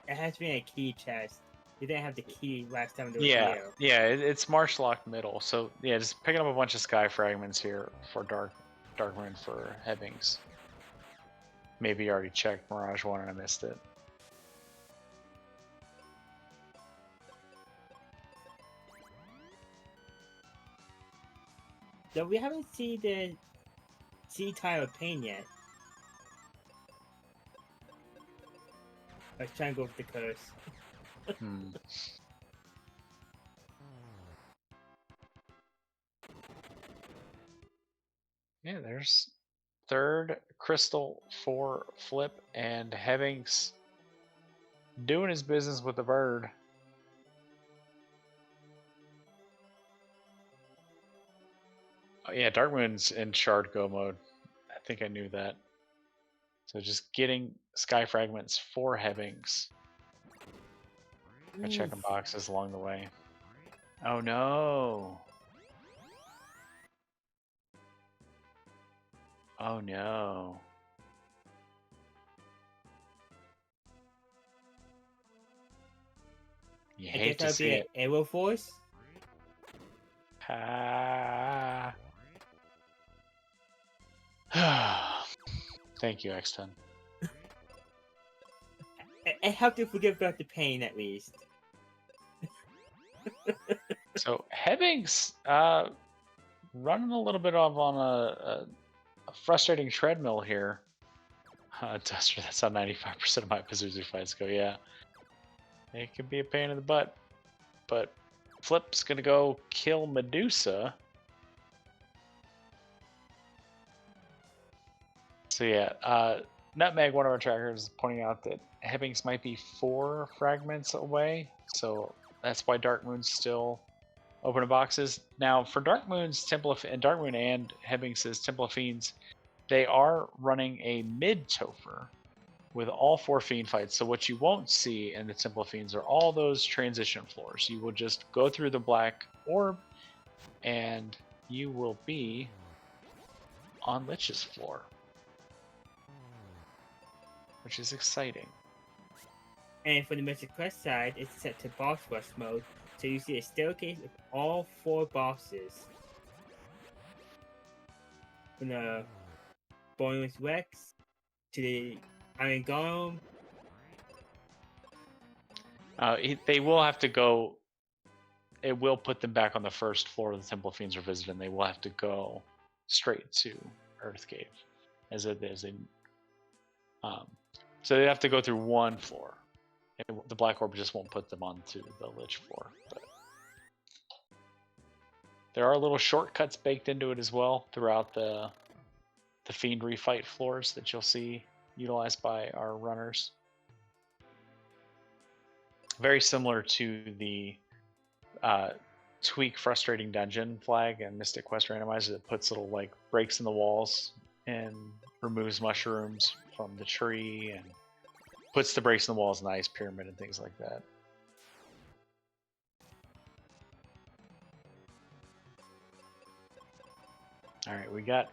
It has to be a key chest. You didn't have the key last time there was Yeah, it's Marsh Locked Middle. So yeah, just picking up a bunch of sky fragments here for Dark Moon for Hebbings. Maybe you already checked Mirage 1 and I missed it. So we haven't seen the Sea Tile of Pain yet. Let's try and go with the curse. Yeah, there's third crystal for Flip, and Hebbings doing his business with the bird. Oh yeah, Dark Moon's in Shard Go mode. I think I knew that. So just getting sky fragments for Hebbings. Checking boxes along the way. Oh no. Oh no. You hate to see it. Arrow Force? Thank you, X10. I have to forget about the pain at least. So Hebbings running a little bit off on a frustrating treadmill here. Duster, that's how 95% of my Pazuzu fights go, yeah. It could be a pain in the butt. But Flip's gonna go kill Medusa. So yeah, Nutmeg, one of our trackers, is pointing out that Hebbings might be 4 fragments away, so that's why Dark Moon's still open to boxes. Now, for Dark Moon's Temple of, and Dark Moon and Hebbings' Temple of Fiends, they are running a mid Topher with all 4 Fiend fights. So what you won't see in the Temple of Fiends are all those transition floors. You will just go through the black orb, and you will be on Lich's floor, which is exciting. And for the Mystic Quest side, it's set to boss rush mode, so you see a staircase with all 4 bosses. From the Bonus Rex to the Iron Golem. They will have to go. It will put them back on the first floor of the Temple of Fiends Revisited, and they will have to go straight to Earthgate, as it is. So they have to go through one floor. And the Black Orb just won't put them onto the Lich floor. But there are little shortcuts baked into it as well throughout the Fiend refight floors that you'll see utilized by our runners. Very similar to the Tweak Frustrating Dungeon flag and Mystic Quest Randomizer that puts little like breaks in the walls and removes mushrooms from the tree and puts the breaks in the walls in the ice pyramid and things like that. All right, we got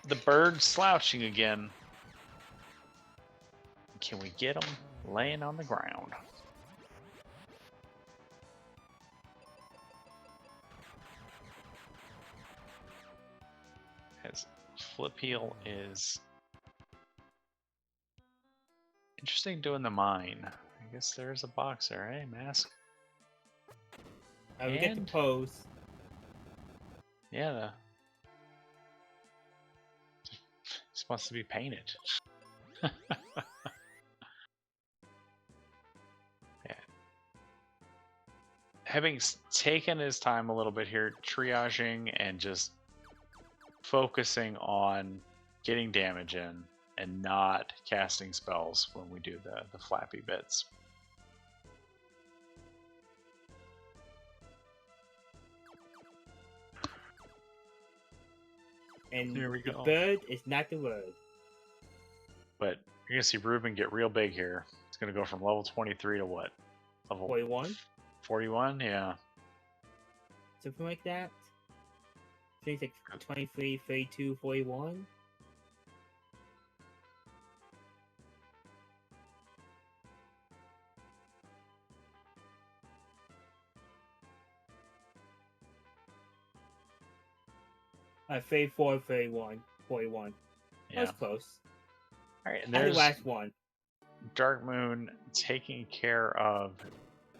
the bird slouching again. Can we get him laying on the ground? As Flip Heel is interesting doing the mine. I guess there's a box there, eh, Mask? We get the pose. Yeah, this wants to be painted. Yeah. Having taken his time a little bit here, triaging and just focusing on getting damage in and not casting spells when we do the flappy bits. And the bird is not the word. But you're going to see Ruben get real big here. It's going to go from level 23 to what? Level 41? 41? Yeah. Something like that. I think it's like 23, 32, 41. I 34, 31, 41. Yeah. That was close. All right, and there's the last one. Dark Moon taking care of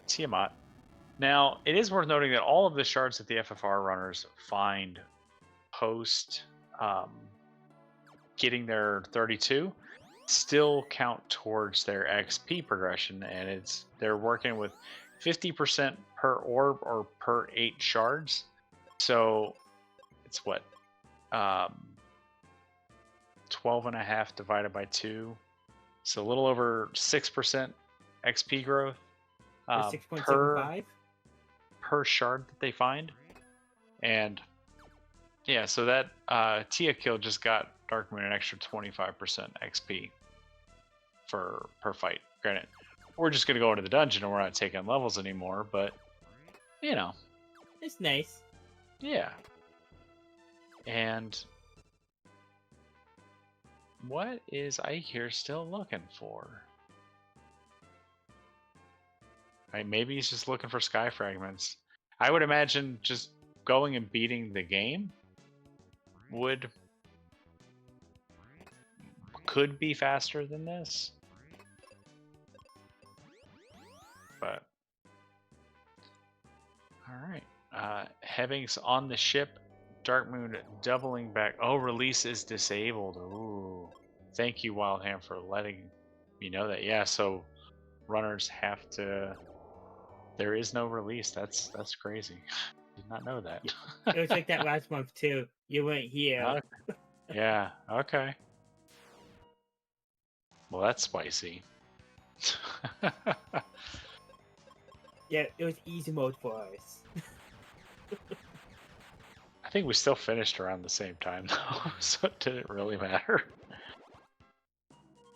Tiamat. Now, it is worth noting that all of the shards that the FFR runners find post getting their 32 still count towards their XP progression, and they're working with 50% per orb or per 8 shards. So it's what? 12.5 divided by 2. So a little over 6% XP growth per shard that they find. And yeah, so that Tia kill just got Dark Moon an extra 25% XP per fight. Granted, we're just gonna go into the dungeon and we're not taking levels anymore, but you know, it's nice. Yeah. And what is Ike here still looking for? Right, maybe he's just looking for sky fragments. I would imagine just going and beating the game could be faster than this. But alright. Hebbings on the ship. Dark Moon doubling back. Oh, release is disabled. Ooh. Thank you, Wildham, for letting me know that. Yeah, so runners have to. There is no release. That's crazy. Did not know that. It was like that last month too. You weren't here. Yeah. Okay. Well, that's spicy. Yeah, it was easy mode for us. I think we still finished around the same time, though, so it didn't really matter.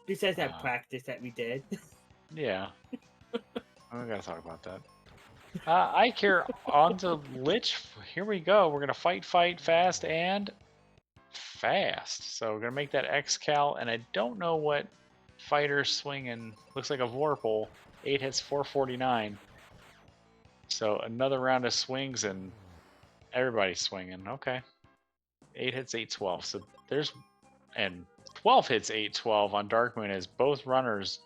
Besides that practice that we did. Yeah. We gotta talk about that. Ike here on to Lich. Here we go. We're gonna fight fast, and fast. So we're gonna make that X-Cal, and I don't know what fighter's swinging. Looks like a Vorpal. 8 hits, 449. So another round of swings, and everybody's swinging. Okay. 8 hits, 812. So there's, and 12 hits, 812 on Dark Moon as both runners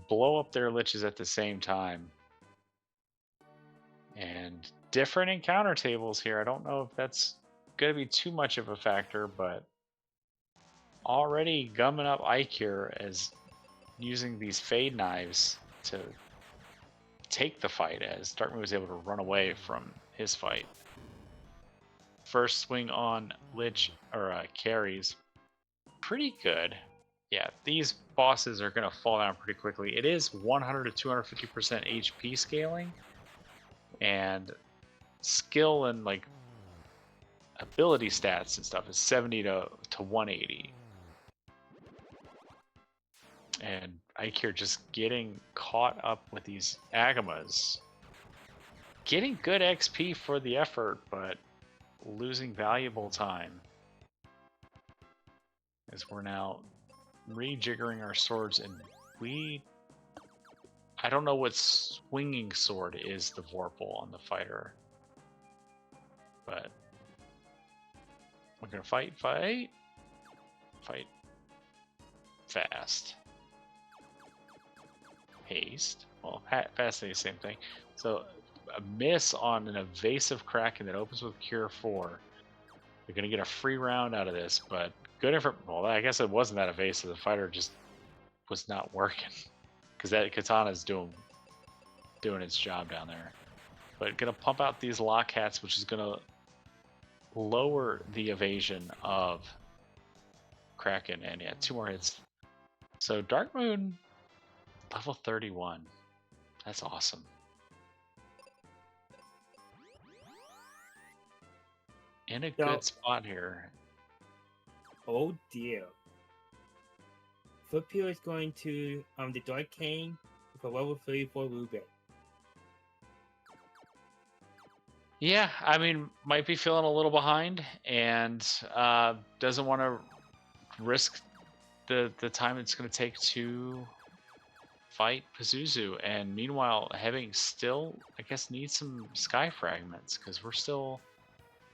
blow up their Liches at the same time. And different encounter tables here. I don't know if that's going to be too much of a factor, but already gumming up Ike here as using these fade knives to take the fight as Darkmoon was able to run away from his fight. First swing on Lich, or carries, pretty good. Yeah, these bosses are going to fall down pretty quickly. It is 100 to 250% HP scaling, and skill and like ability stats and stuff is 70 to 180. And Ike here just getting caught up with these Agamas. Getting good XP for the effort, but losing valuable time. As we're now rejiggering our swords, and I don't know what swinging sword is the Vorpal on the fighter. But we're gonna fight fast. Haste. Well, fast is the same thing. So a miss on an evasive Kraken that opens with Cure 4. You're gonna get a free round out of this, but good information. Well, I guess it wasn't that evasive. The fighter just was not working because that katana's doing its job down there. But gonna pump out these lock hats, which is gonna lower the evasion of Kraken, and yeah, 2 more hits. So Dark Moon, level 31. That's awesome. In a good spot here. Oh dear. Flipio is going to the Dark Cane with a level 34 Ruben. Yeah, I mean, might be feeling a little behind, and doesn't want to risk the time it's going to take to fight Pazuzu. And meanwhile, having still, I guess, needs some sky fragments because we're still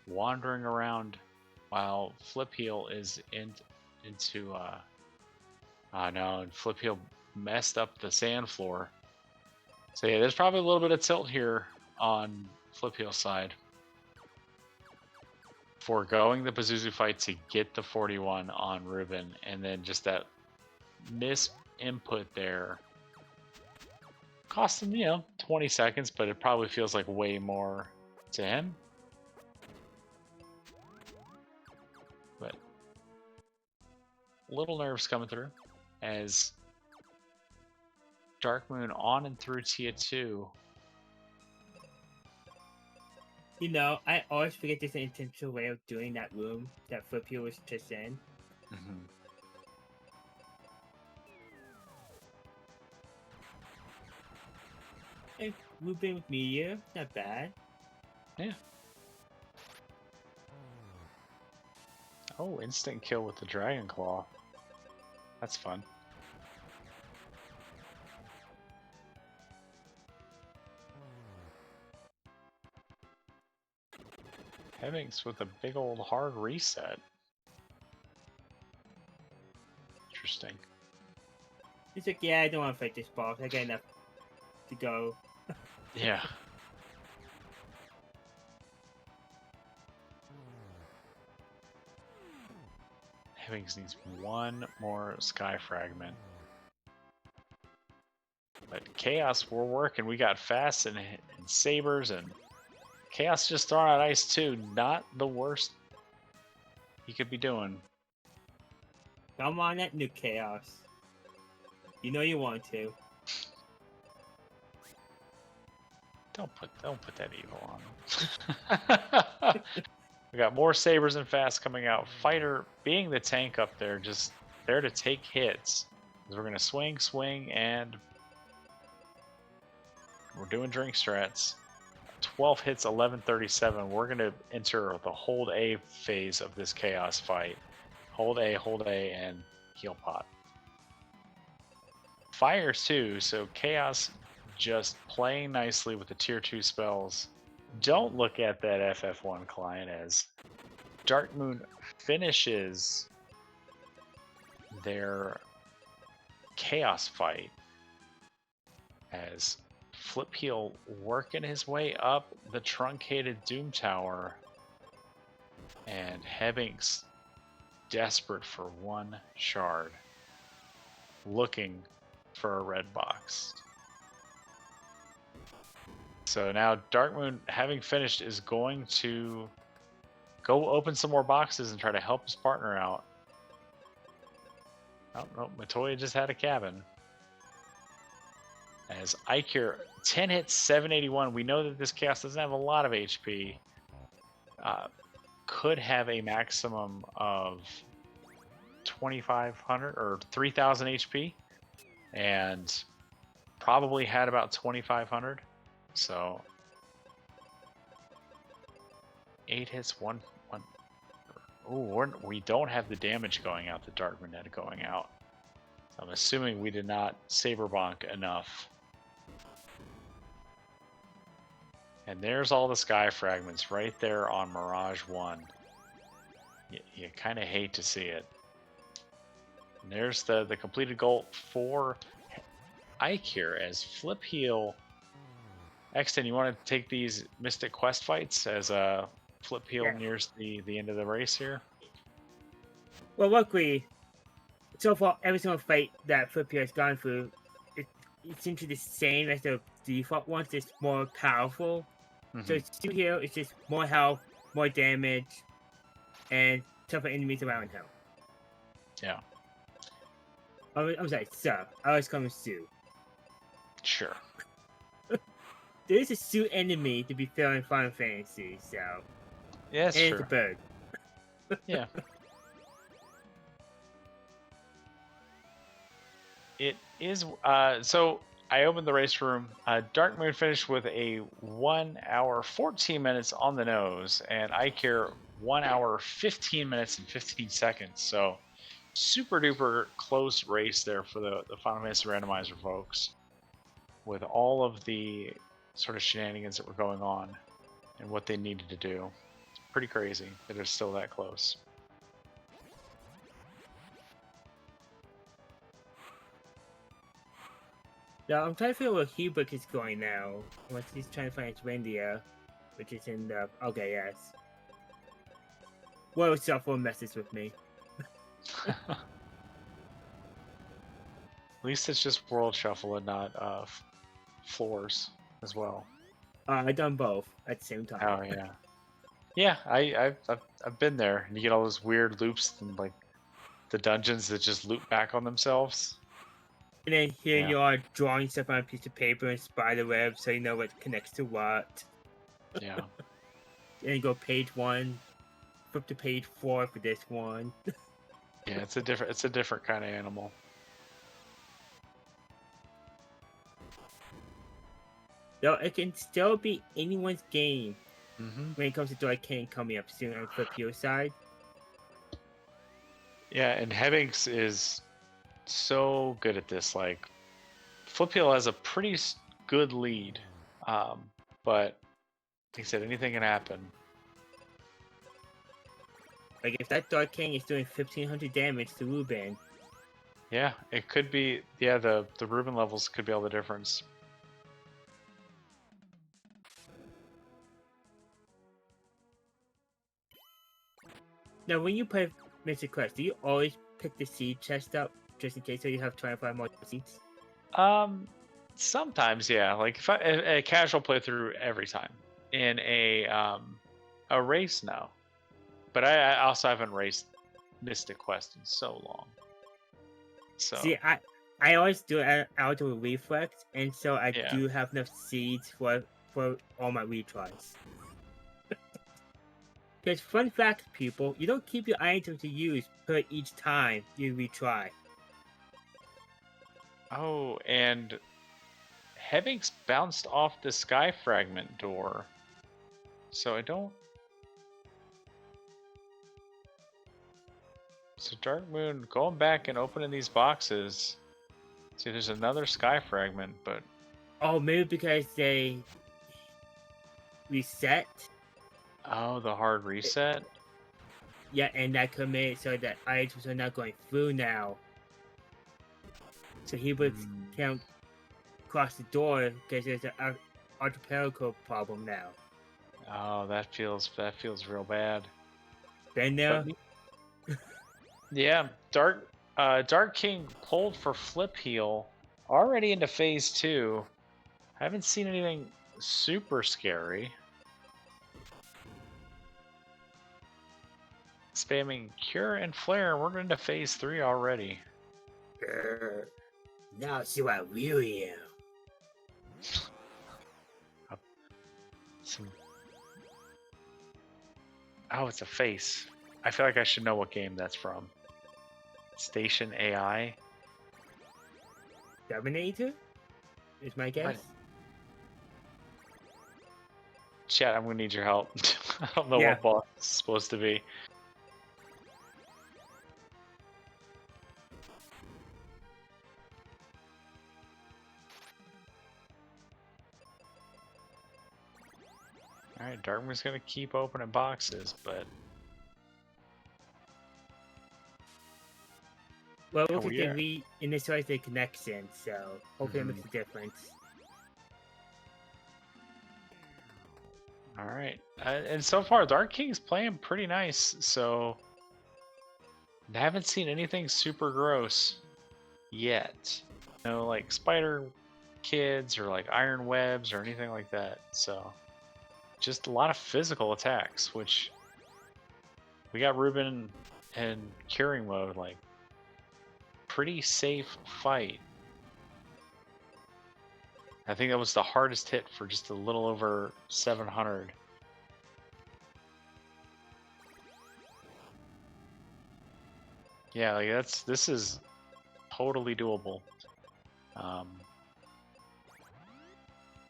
wandering around while Flip Heel is into no, and Flip Heel messed up the sand floor. So yeah, there's probably a little bit of tilt here on Flip Heel's side. Foregoing the Pazuzu fight to get the 41 on Ruben, and then just that miss input there cost him, 20 seconds, but it probably feels like way more to him. But little nerves coming through as Dark Moon on and through Tier 2. I always forget there's an intentional way of doing that room that Flipio was just in. Mm-hmm. Hey, Ruben with Meteor, not bad. Yeah. Oh, instant kill with the Dragon Claw. That's fun. Hemmings with a big old hard reset. Interesting. He's like, yeah, I don't want to fight this boss. I got enough to go. Yeah. Hemmings needs one more sky fragment. But Chaos, we're working. We got Fast and Sabers, and Chaos just throwing out ice too. Not the worst he could be doing. Come on, that new Chaos. You know you want to. Don't put that evil on. We got more sabers and fast coming out. Fighter being the tank up there, just there to take hits. We're gonna swing, and we're doing drink strats. 12 hits, 1137. We're gonna enter the hold A phase of this chaos fight. Hold A, and heal pot. Fires too, so chaos just playing nicely with the tier 2 spells. Don't look at that FF1 client as Dark Moon finishes their chaos fight as Flip Heel working his way up the truncated Doom Tower, and Hebbing's desperate for one shard, looking for a red box. So now Dark Moon, having finished, is going to go open some more boxes and try to help his partner out. Oh, no, Matoya just had a cabin. As Ikir, 10 hits, 781. We know that this chaos doesn't have a lot of HP. Could have a maximum of 2,500 or 3,000 HP. And probably had about 2,500. So 8 hits, one. Oh, we don't have the damage going out, the Dark Moon had going out. So I'm assuming we did not Saber Bonk enough. And there's all the sky fragments right there on Mirage 1. You kind of hate to see it. And there's the completed goal for Ike here as Flip Heel. Exton, you want to take these Mystic Quest fights as Flip Heel nears the end of the race here? Well, luckily, so far, every single fight that Flip Heel has gone through, it seems to be the same as the default ones, just more powerful. Mm-hmm. So Flip Heel is just more health, more damage, and tougher enemies around him. Yeah. I'm sorry, Sir. I was calling Sue. Sure. There is a Sue enemy to be found in Final Fantasy, so. Yeah, it's and true. it's a bird. Yeah. It is. So I opened the race room. Dark Moon finished with a 1 hour 14 minutes on the nose, and Ikir 1 hour 15 minutes and 15 seconds. So super duper close race there for the Final Fantasy Randomizer folks, with all of the sort of shenanigans that were going on and what they needed to do. It's pretty crazy that it's still that close. Now, I'm trying to figure out where Hubert is going now. Once he's trying to find his reindeer, which is in the... Okay, yes. World Shuffle messes with me. At least it's just World Shuffle and not floors as well. I've done both at the same time. Oh yeah, yeah. I've been there, and you get all those weird loops and like the dungeons that just loop back on themselves. And then here you are drawing stuff on a piece of paper and spider web, so you know what connects to what. Yeah. And you go page 1, flip to page 4 for this one. Yeah, it's a different kind of animal. Though it can still be anyone's game when it comes to Dark King coming up soon on Flip Heel side. Yeah, and Hebbings is so good at this. Like, Flip Heel has a pretty good lead, but like I said, anything can happen. Like if that Dark King is doing 1,500 damage to Ruben. Yeah, it could be. Yeah, the Ruben levels could be all the difference. Now, when you play Mystic Quest, do you always pick the seed chest up just in case so you have 25 more seeds? Sometimes, yeah. Like if a casual playthrough every time. In a race, no. But I also haven't raced Mystic Quest in so long. So see, I always do an auto reflex, and so I Yeah. do have enough seeds for all my retries. Because fun fact, people, you don't keep your item to use per each time you retry. Oh, and Heaving's bounced off the sky fragment door. So I don't. So Dark Moon, going back and opening these boxes. See, there's another sky fragment, but Oh, maybe because they reset. oh, the hard reset. Yeah, and that could make it so that items are not going through now. So he would can't cross the door because there's an archipelago problem now. Oh, that feels real bad. Been there. But, yeah, Dark King pulled for flip heal already into phase 2. Haven't seen anything super scary. Spamming Cure and Flare, we're into phase 3 already. Now see what I really am. Oh, it's a face. I feel like I should know what game that's from. Station AI. Terminator is my guess. Chat, I'm gonna need your help. I don't know Yeah. what boss is supposed to be. Alright, Darkmoon's gonna keep opening boxes, but well, look at the reinitialize the connection, so hopefully that makes a difference. Alright, and so far Dark King's playing pretty nice, so I haven't seen anything super gross yet. No, like spider kids or like iron webs or anything like that, so just a lot of physical attacks, which we got Ruben in curing mode, like pretty safe fight. I think that was the hardest hit for just a little over 700. Yeah, like this is totally doable.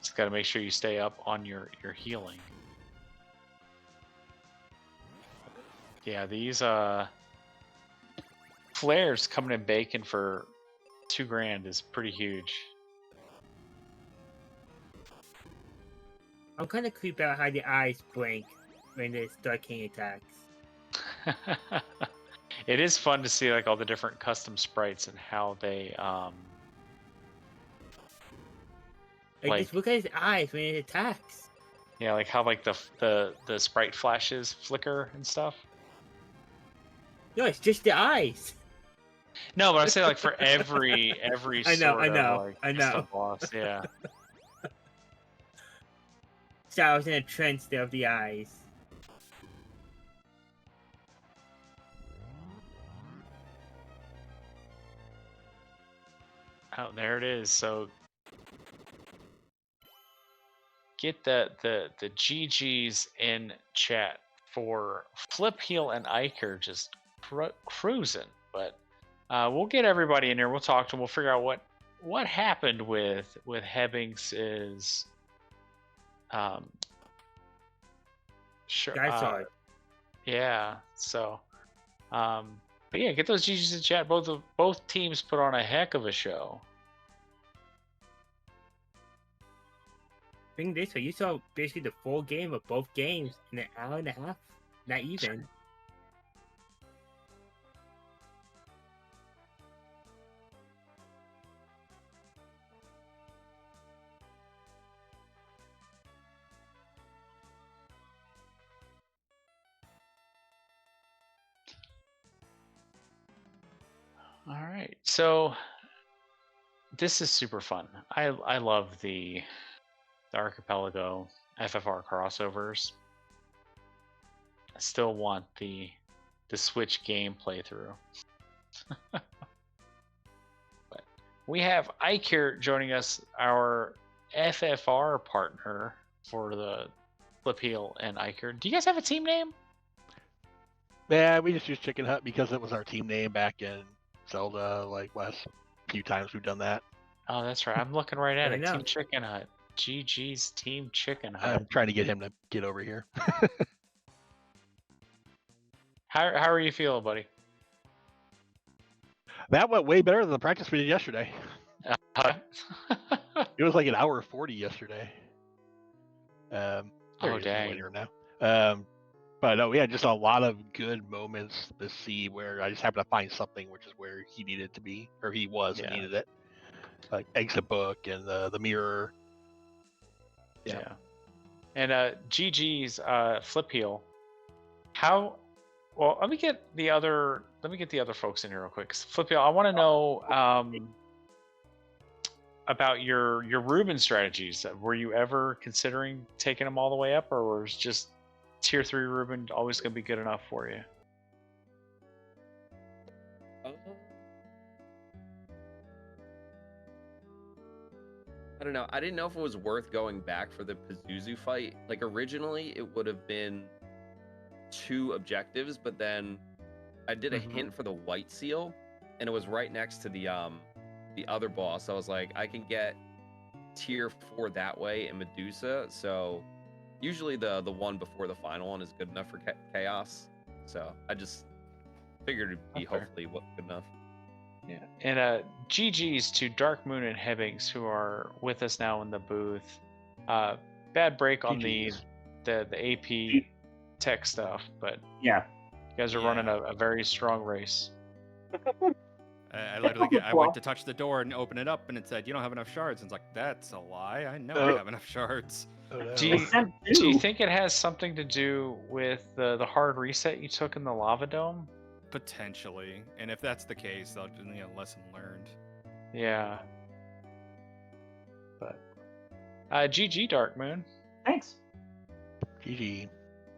Just got to make sure you stay up on your healing. Yeah, these flares coming in bacon for $2,000 is pretty huge. I'm kind of creeped out how the eyes blink when the Dark King attacks. It is fun to see like all the different custom sprites and how they like just look at his eyes when it attacks. Yeah, like how like the sprite flashes flicker and stuff. No, it's just the eyes. No, but I'm saying like for every I know, sort of like custom boss, yeah. So I was in a trance there of the eyes. Oh, there it is. So get the GGs in chat for Flip Heel and Iker just cruising. But we'll get everybody in here. We'll talk to them. We'll figure out what happened with Hebbings's sure. Yeah. So but yeah, get those GGs in chat. Both teams put on a heck of a show. Think this way, you saw basically the full game of both games in an hour and a half. Not even. All right, so this is super fun. I love the Archipelago FFR crossovers. I still want the Switch game playthrough. But we have Ike here joining us, our FFR partner for the Flip Heel and Iker. Do you guys have a team name? Yeah, we just used Chicken Hut because it was our team name back in Zelda. Like last few times we've done that. Oh, that's right. I'm looking right at I it. know. Team Chicken Hut. GG's Team Chicken Hut. I'm trying to get him to get over here. How are you feeling, buddy? That went way better than the practice we did yesterday. It was like an hour 40 yesterday. Oh, dang. Now. But no, we had just a lot of good moments to see where I just happened to find something, which is where he needed to be, or he was and needed it. Like exit book and the mirror. Yeah. And GG's Flip Heel. Well, let me get the other folks in here real quick. Flip Heel, I want to know about your Reuben strategies. Were you ever considering taking them all the way up, or was just tier 3 Reuben always going to be good enough for you? I don't know. I didn't know if it was worth going back for the Pazuzu fight. Like originally, it would have been 2 objectives, but then I did a hint for the white seal, and it was right next to the other boss. I was like, I can get tier 4 that way in Medusa. So usually the one before the final one is good enough for chaos. So I just figured it'd be hopefully good enough. Yeah, and GG's to Dark Moon and Hebbings, who are with us now in the booth. Bad break on the AP tech stuff, but yeah, you guys are running a very strong race. I literally I went to touch the door and open it up, and it said, "You don't have enough shards." And it's like, that's a lie. I know I have enough shards. Do you think it has something to do with the hard reset you took in the lava dome? Potentially, and if that's the case, they'll lesson learned. Yeah. But GG Dark Moon. Thanks. GG.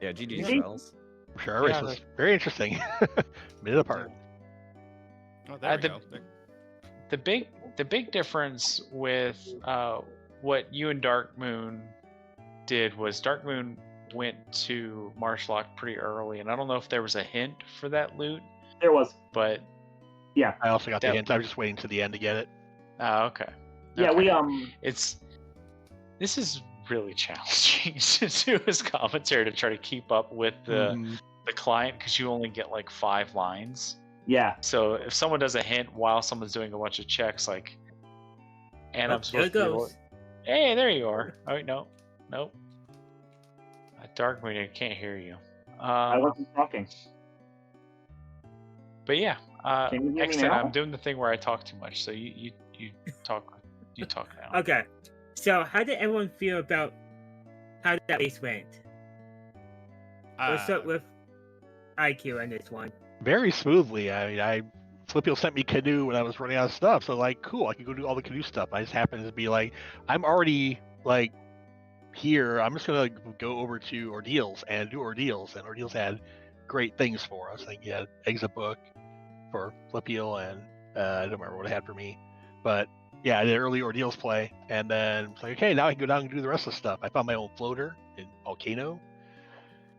Yeah, GG GG. spells. Sure, race was very interesting. Minute apart. Oh, there we go. The big difference with what you and Dark Moon did was Dark Moon went to Marshlock pretty early, and I don't know if there was a hint for that loot. There was. But yeah, I also got the hint. I was just waiting to the end to get it. Oh, okay. Yeah, okay. This is really challenging to do as commentary to try to keep up with the client, because you only get like 5 lines. Yeah. So if someone does a hint while someone's doing a bunch of checks, like, and I'm supposed to be able, hey, there you are. Oh wait, nope. Dark Moon, I can't hear you. I wasn't talking. But yeah, next time I'm doing the thing where I talk too much, so you talk. You talk now. Okay. So how did everyone feel about how that race went? Let's start with IQ on this one. Very smoothly. I mean, Flipio sent me canoe when I was running out of stuff, so like, cool, I could go do all the canoe stuff. I just happened to be like, I'm already like here. I'm just gonna go over to Ordeals and do Ordeals, and Ordeals had great things for us. I think he had exit book for Flipio, and I don't remember what it had for me, but yeah, I did early Ordeals play, and then it's like, okay, now I can go down and do the rest of the stuff. I found my own floater in Volcano.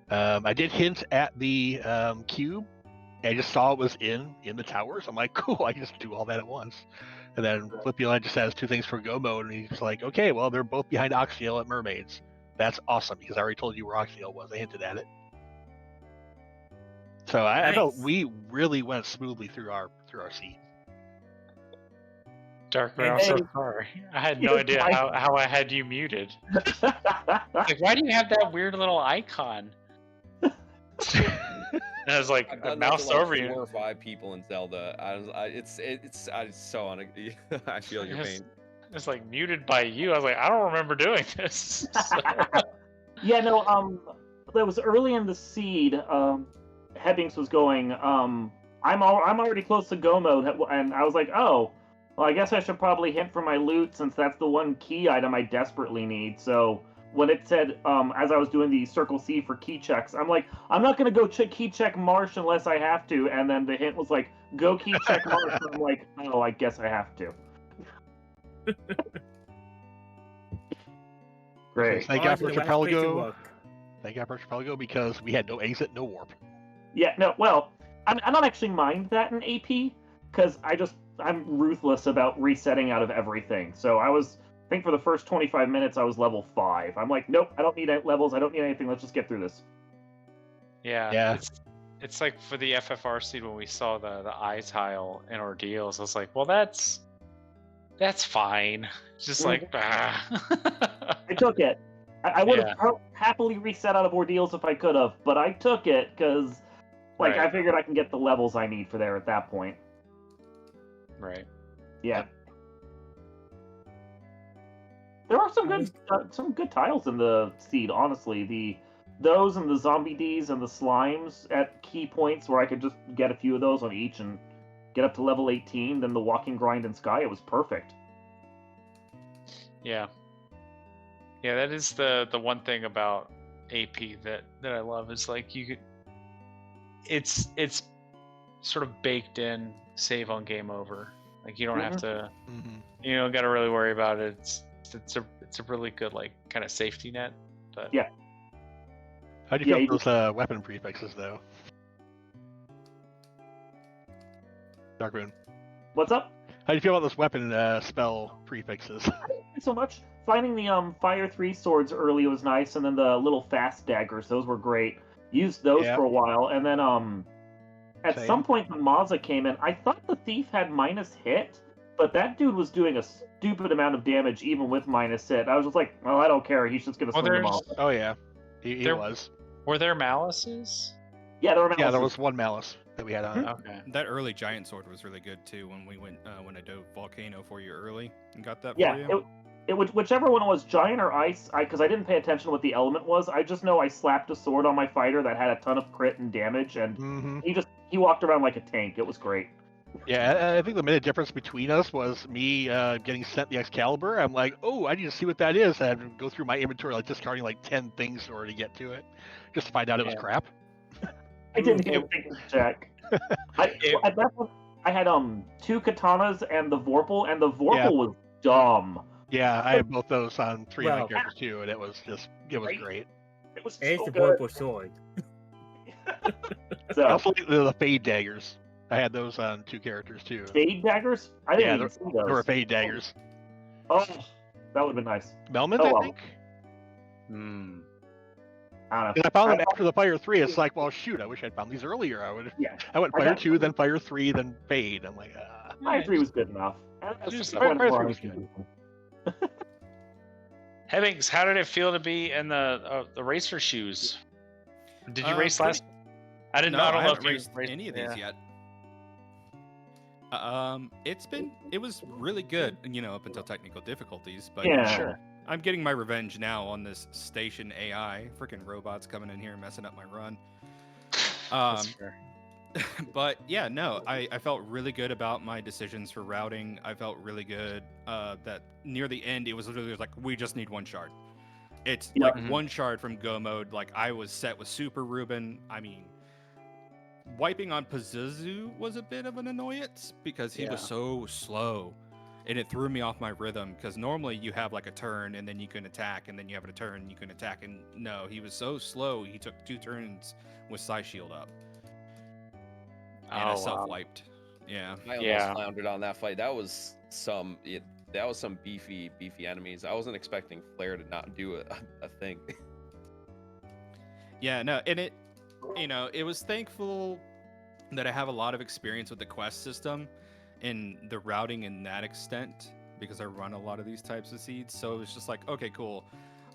I did hint at the cube. I just saw it was in the towers. I'm like, cool, I can just do all that at once. And then Flipio just has 2 things for go mode, and he's like, okay, well, they're both behind Oxyel at Mermaids. That's awesome, because I already told you where Oxyel was. I hinted at it. So I felt we really went smoothly through our seat. Dark Moon, I'm so sorry. I had no idea how I had you muted. Like, why do you have that weird little icon? And I was like, I've done mouse that to, like, over you. 4 or 5 people in Zelda. It's so on. I feel your pain. It's like muted by you. I was like, I don't remember doing this. So. Yeah, no. That was early in the seed. Hebbings was going. I'm already close to go mode, and I was like, oh, well, I guess I should probably hint for my loot, since that's the one key item I desperately need. So when it said, as I was doing the Circle C for key checks, I'm like, I'm not going to go key check Marsh unless I have to. And then the hint was like, go key check Marsh. And I'm like, oh, I guess I have to. Great. Thank God for Honestly, the last place to Archipelago. look. Thank God for Archipelago because we had no exit, no warp. Yeah, no, well, I don't actually mind that in AP because I'm ruthless about resetting out of everything. So I think for the first 25 minutes I was level 5. I'm like, nope, I don't need levels. I don't need anything. Let's just get through this. Yeah. It's like for the FFR seed when we saw the eye tile in ordeals. I was like, well, that's fine. Just like, I took it. I would have happily reset out of ordeals if I could have, but I took it because, like, Right. I figured I can get the levels I need for there at that point. Right. Yeah. There are some good tiles in the seed, honestly. Those and the zombie Ds and the slimes at key points where I could just get a few of those on each and get up to level 18. Then the walking grind in Sky, it was perfect. Yeah. Yeah, that is the one thing about AP that I love is like it's sort of baked in save on game over. Like you don't have to you don't got to really worry about it. It's a really good like kind of safety net. But yeah. How do you feel about those weapon prefixes though? Darkmoon. What's up? How do you feel about those weapon spell prefixes? I didn't think so much. Finding the Fire 3 swords early was nice, and then the little fast daggers, those were great. Used those for a while, and then at some point when Mazza came in, I thought the thief had minus hit, but that dude was doing a stupid amount of damage even with minus hit. I was just like, well, I don't care. He's just gonna swing them off. Oh yeah, he was. Were there malices? Yeah, there were malices. Yeah, there was one malice that we had on it. Okay. That early giant sword was really good too. When we went when I dove volcano for you early and got that for you. It whichever one was, giant or ice, because I didn't pay attention to what the element was. I just know I slapped a sword on my fighter that had a ton of crit and damage, and he walked around like a tank. It was great. Yeah, I think the minute difference between us was me getting sent the Excalibur. I'm like, oh, I need to see what that is. I had to go through my inventory, like discarding like 10 things in order to get to it, just to find out it was crap. I didn't even think to check. At that point, I had 2 katanas and the Vorpal, and the Vorpal was dumb. Yeah, I had both those on 3 of my characters too, and it was great. It was It's so the good. Vorpal sword. I also like the Fade daggers. I had those on 2 characters too. Fade daggers? I didn't even see those. There were Fade daggers. Oh, that would have been nice. Melman, I think. I don't know. And I found them after the Fire 3. It's like, well, shoot, I wish I'd found these earlier. I went Fire 2, then Fire 3, then Fade. I'm like, Fire 3 was good enough. Fire 3 was good. Heavings, how did it feel to be in the racer shoes? Did you race last? I didn't. No, I don't know if haven't you raced raced any of these yet. It was really good, up until technical difficulties. But sure. I'm getting my revenge now on this station AI. Freaking robots coming in here and messing up my run. That's fair. But yeah, no, I felt really good about my decisions for routing. I felt really good that near the end, it was literally like, we just need 1 shard. It's like 1 shard from go mode. Like I was set with Super Ruben. I mean, wiping on Pazuzu was a bit of an annoyance because he was so slow. And it threw me off my rhythm because normally you have like a turn and then you can attack and then you have a turn and you can attack. And no, he was so slow. He took 2 turns with Psy Shield up. And I self-wiped. Yeah. I almost floundered on that fight. That was some beefy enemies. I wasn't expecting Flare to not do a thing. Yeah, no, and it was thankful that I have a lot of experience with the quest system and the routing in that extent because I run a lot of these types of seeds. So it was just like, okay, cool.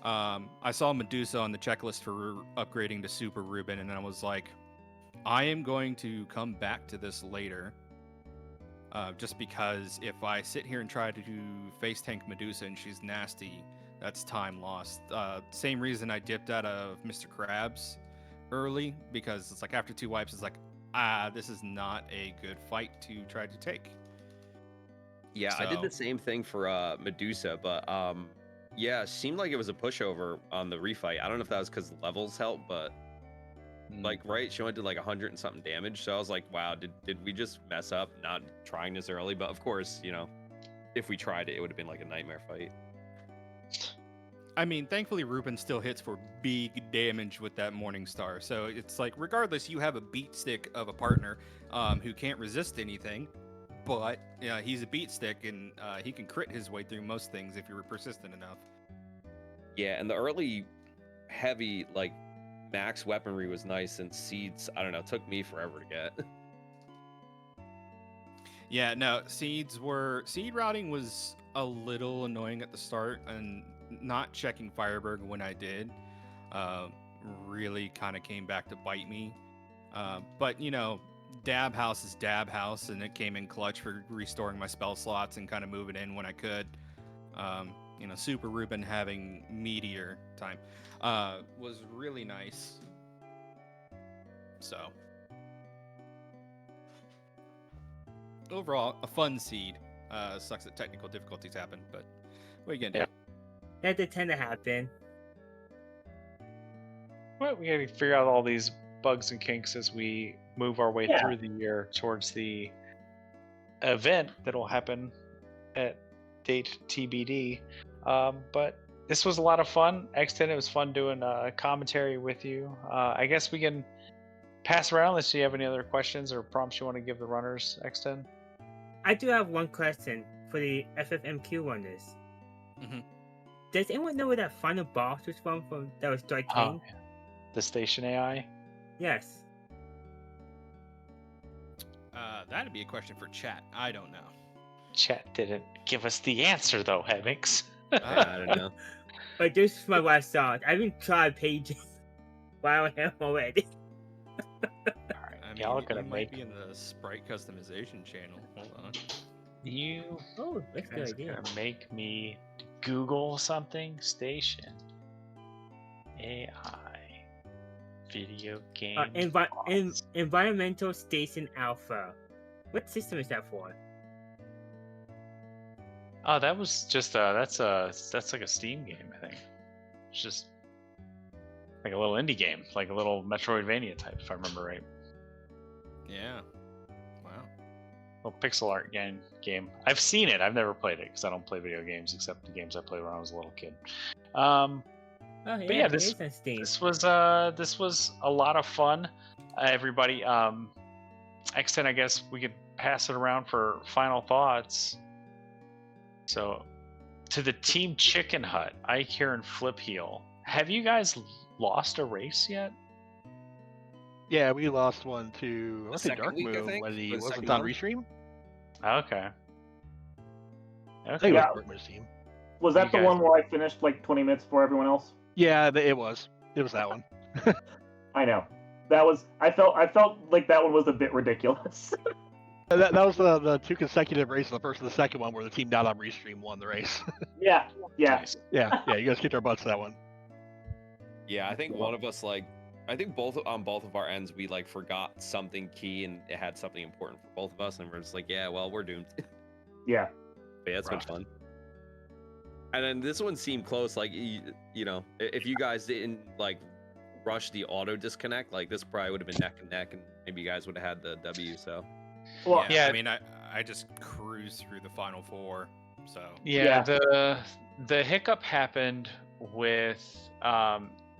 I saw Medusa on the checklist for upgrading to Super Ruben, and I was like, I am going to come back to this later. Just because if I sit here and try to face tank Medusa and she's nasty, that's time lost. Same reason I dipped out of Mr. Krabs early, because it's like after 2 wipes, it's like, this is not a good fight to try to take. Yeah, I did the same thing for Medusa, but yeah, seemed like it was a pushover on the refight. I don't know if that was because levels helped, but like, right, she only did like 100 and something damage. So I was like, wow, did we just mess up not trying this early? But of course, if we tried it, it would have been like a nightmare fight. I mean, thankfully Ruben still hits for big damage with that Morning Star. So it's like, regardless, you have a beat stick of a partner who can't resist anything, but he's a beat stick and he can crit his way through most things if you're persistent enough. Yeah, and the early heavy like max weaponry was nice, and seeds, I don't know, took me forever to get. Yeah, no, seed routing was a little annoying at the start, and not checking Fireberg when I did really kind of came back to bite me. But Dab House is Dab House, and it came in clutch for restoring my spell slots and kind of moving in when I could. Super Ruben having Meteor time was really nice. So overall, a fun seed. Sucks that technical difficulties happen, but what are you gonna do? That did tend to happen. Well, we gotta figure out all these bugs and kinks as we move our way through the year towards the event that'll happen at date TBD. But this was a lot of fun. X10, it was fun doing commentary with you. I guess we can pass around unless you have any other questions or prompts you want to give the runners, X10. I do have one question for the FFMQ runners. Mm-hmm. Does anyone know where that final boss was from that was Dark King? The station AI? Yes. That'd be a question for chat. I don't know. Chat didn't give us the answer though, Hemmings. I don't know. But this is my last thought. I've been trying pages while I am already. Alright, I mean, y'all you gonna might be in the sprite customization channel. Hold on. You Oh, that's a good guys idea. gonna make me Google something? Station AI video game. Environmental Station Alpha. What system is that for? Oh, that was just that's like a Steam game, I think. It's just like a little indie game, like a little Metroidvania type, if I remember right. Yeah. Wow. Little pixel art game. I've seen it. I've never played it because I don't play video games except the games I played when I was a little kid. Oh, yeah, But yeah, it is on Steam. this was a lot of fun. Everybody, X10, I guess we could pass it around for final thoughts. So, to the Team Chicken Hut, Ike here and Flip Heel. Have you guys lost a race yet? Yeah, we lost one to The say second Dark week, I Moon think, when he or the wasn't second on month? restream. Okay. I think Okay. it was Yeah. Dark Moon's team. Was that You the guys- one where I finished like 20 minutes before everyone else? Yeah, it was. It was that one. I know. That was. I felt like that one was a bit ridiculous. That was the two consecutive races, the first and the second one, where the team not on restream won the race. yeah. Nice. yeah, you guys kicked our butts that one. Yeah, I think one of us I think both of our ends we forgot something key, and it had something important for both of us, and we're just like, yeah, well, we're doomed. Yeah. But yeah, it's been fun. And then this one seemed close. Like, if you guys didn't rush the auto disconnect, this probably would have been neck and neck, and maybe you guys would have had the W. So Well, Yeah. I mean, I just cruised through the final four. So Yeah, the hiccup happened with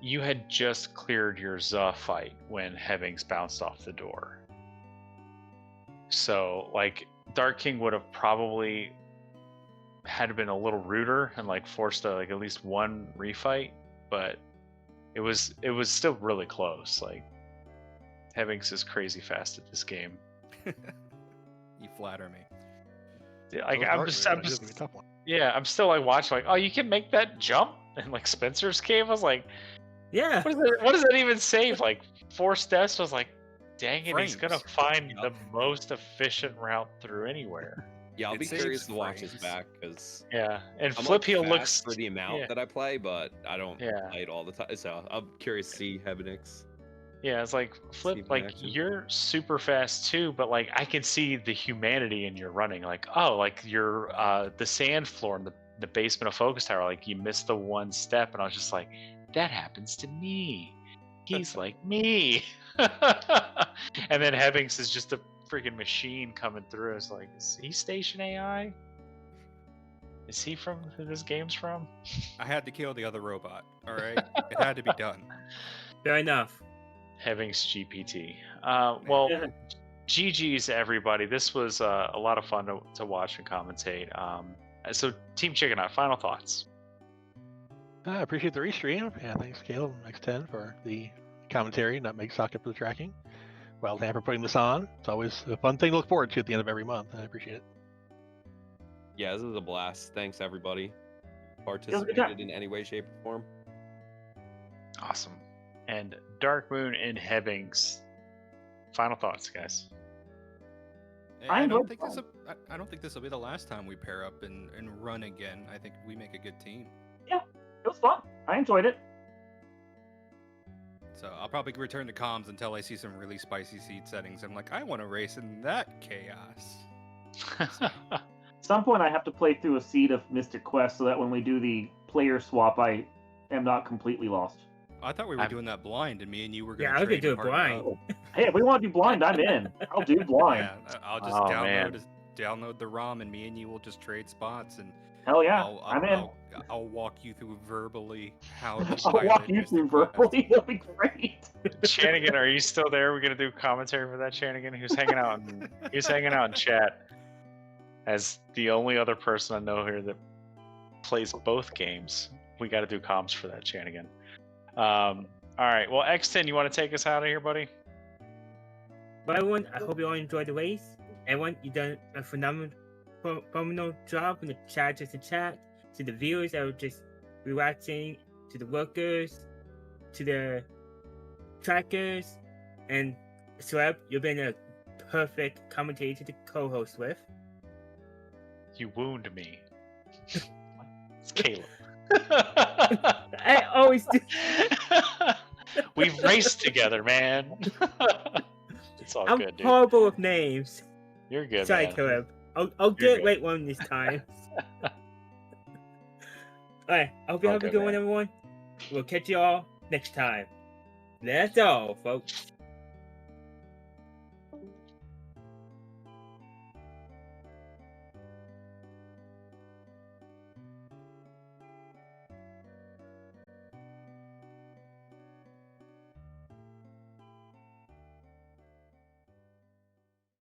you had just cleared your Za fight when Hemmings bounced off the door. So Dark King would have probably had been a little ruder and forced at least one refight, but it was still really close. Hemmings is crazy fast at this game. you flatter me. Yeah, That was I'm Dark just Moon, but it was gonna be a tough one. yeah, I'm still watching oh, you can make that jump in Spencer's cave. I was like, Yeah. what does that even save? 4 steps? I was like, dang it, he's gonna Frames. find Yep. the most efficient route through anywhere. yeah, I'll It be saves curious to watch this frames. back because Yeah, and I'm Flip Heel fast looks for the amount yeah. that I play, but I don't Yeah. play it all the time. So I'm curious to see Hebnix. Yeah, it's Flip, Steve in action. you're super fast too, but I can see the humanity in your running. You're the sand floor in the basement of Focus Tower. You missed the one step, and I was just like, that happens to me. He's like me. And then Hemmings is just a freaking machine coming through. It's is he station AI? Is he from who this game's from? I had to kill the other robot. All right, it had to be done. Fair enough. Having's GPT. Well, GG's everybody. This was a lot of fun to watch and commentate. So Team Chicken Out, final thoughts. I appreciate the restream. Yeah, thanks, Caleb and X10 for the commentary. Nutmeg Socket for the tracking. Wild Ham for putting this on. It's always a fun thing to look forward to at the end of every month. I appreciate it. Yeah, this is a blast. Thanks, everybody. Participated in any way, shape, or form. Awesome. And Dark Moon and Havings. Final thoughts, guys. I don't think this will be the last time we pair up and run again. I think we make a good team. Yeah, it was fun. I enjoyed it. So I'll probably return to comms until I see some really spicy seed settings. I'm like, I want to race in that chaos. At some point, I have to play through a seed of Mystic Quest so that when we do the player swap, I am not completely lost. I thought we were doing that blind, and me and you were going Yeah, to I could do it blind. Hey, if we want to do blind, I'm in. I'll do blind. Yeah, I'll just download the ROM, and me and you will just trade spots. And hell yeah, I'm in. I'll walk you through verbally how to I'll walk you through verbally. That'll be great. Shanigan, are you still there? We're gonna do commentary for that Shanigan. Who's hanging out? He's hanging out in chat as the only other person I know here that plays both games. We got to do comms for that Shanigan. All right. Well, X10, you want to take us out of here, buddy? But everyone, I hope you all enjoyed the race. Everyone, you've done a phenomenal job from the chat to chat, to the viewers that were just relaxing, to the workers, to the trackers, and Celeb, you've been a perfect commentator to co-host with. You wound me. It's Caleb. I always do. We've raced together, man. It's all I'm good, dude. horrible with names. You're good, Sorry, man. Caleb. I'll get good. right one this time. Alright, I hope you All have a good, good one, man. everyone. We'll catch you all next time. That's all, folks.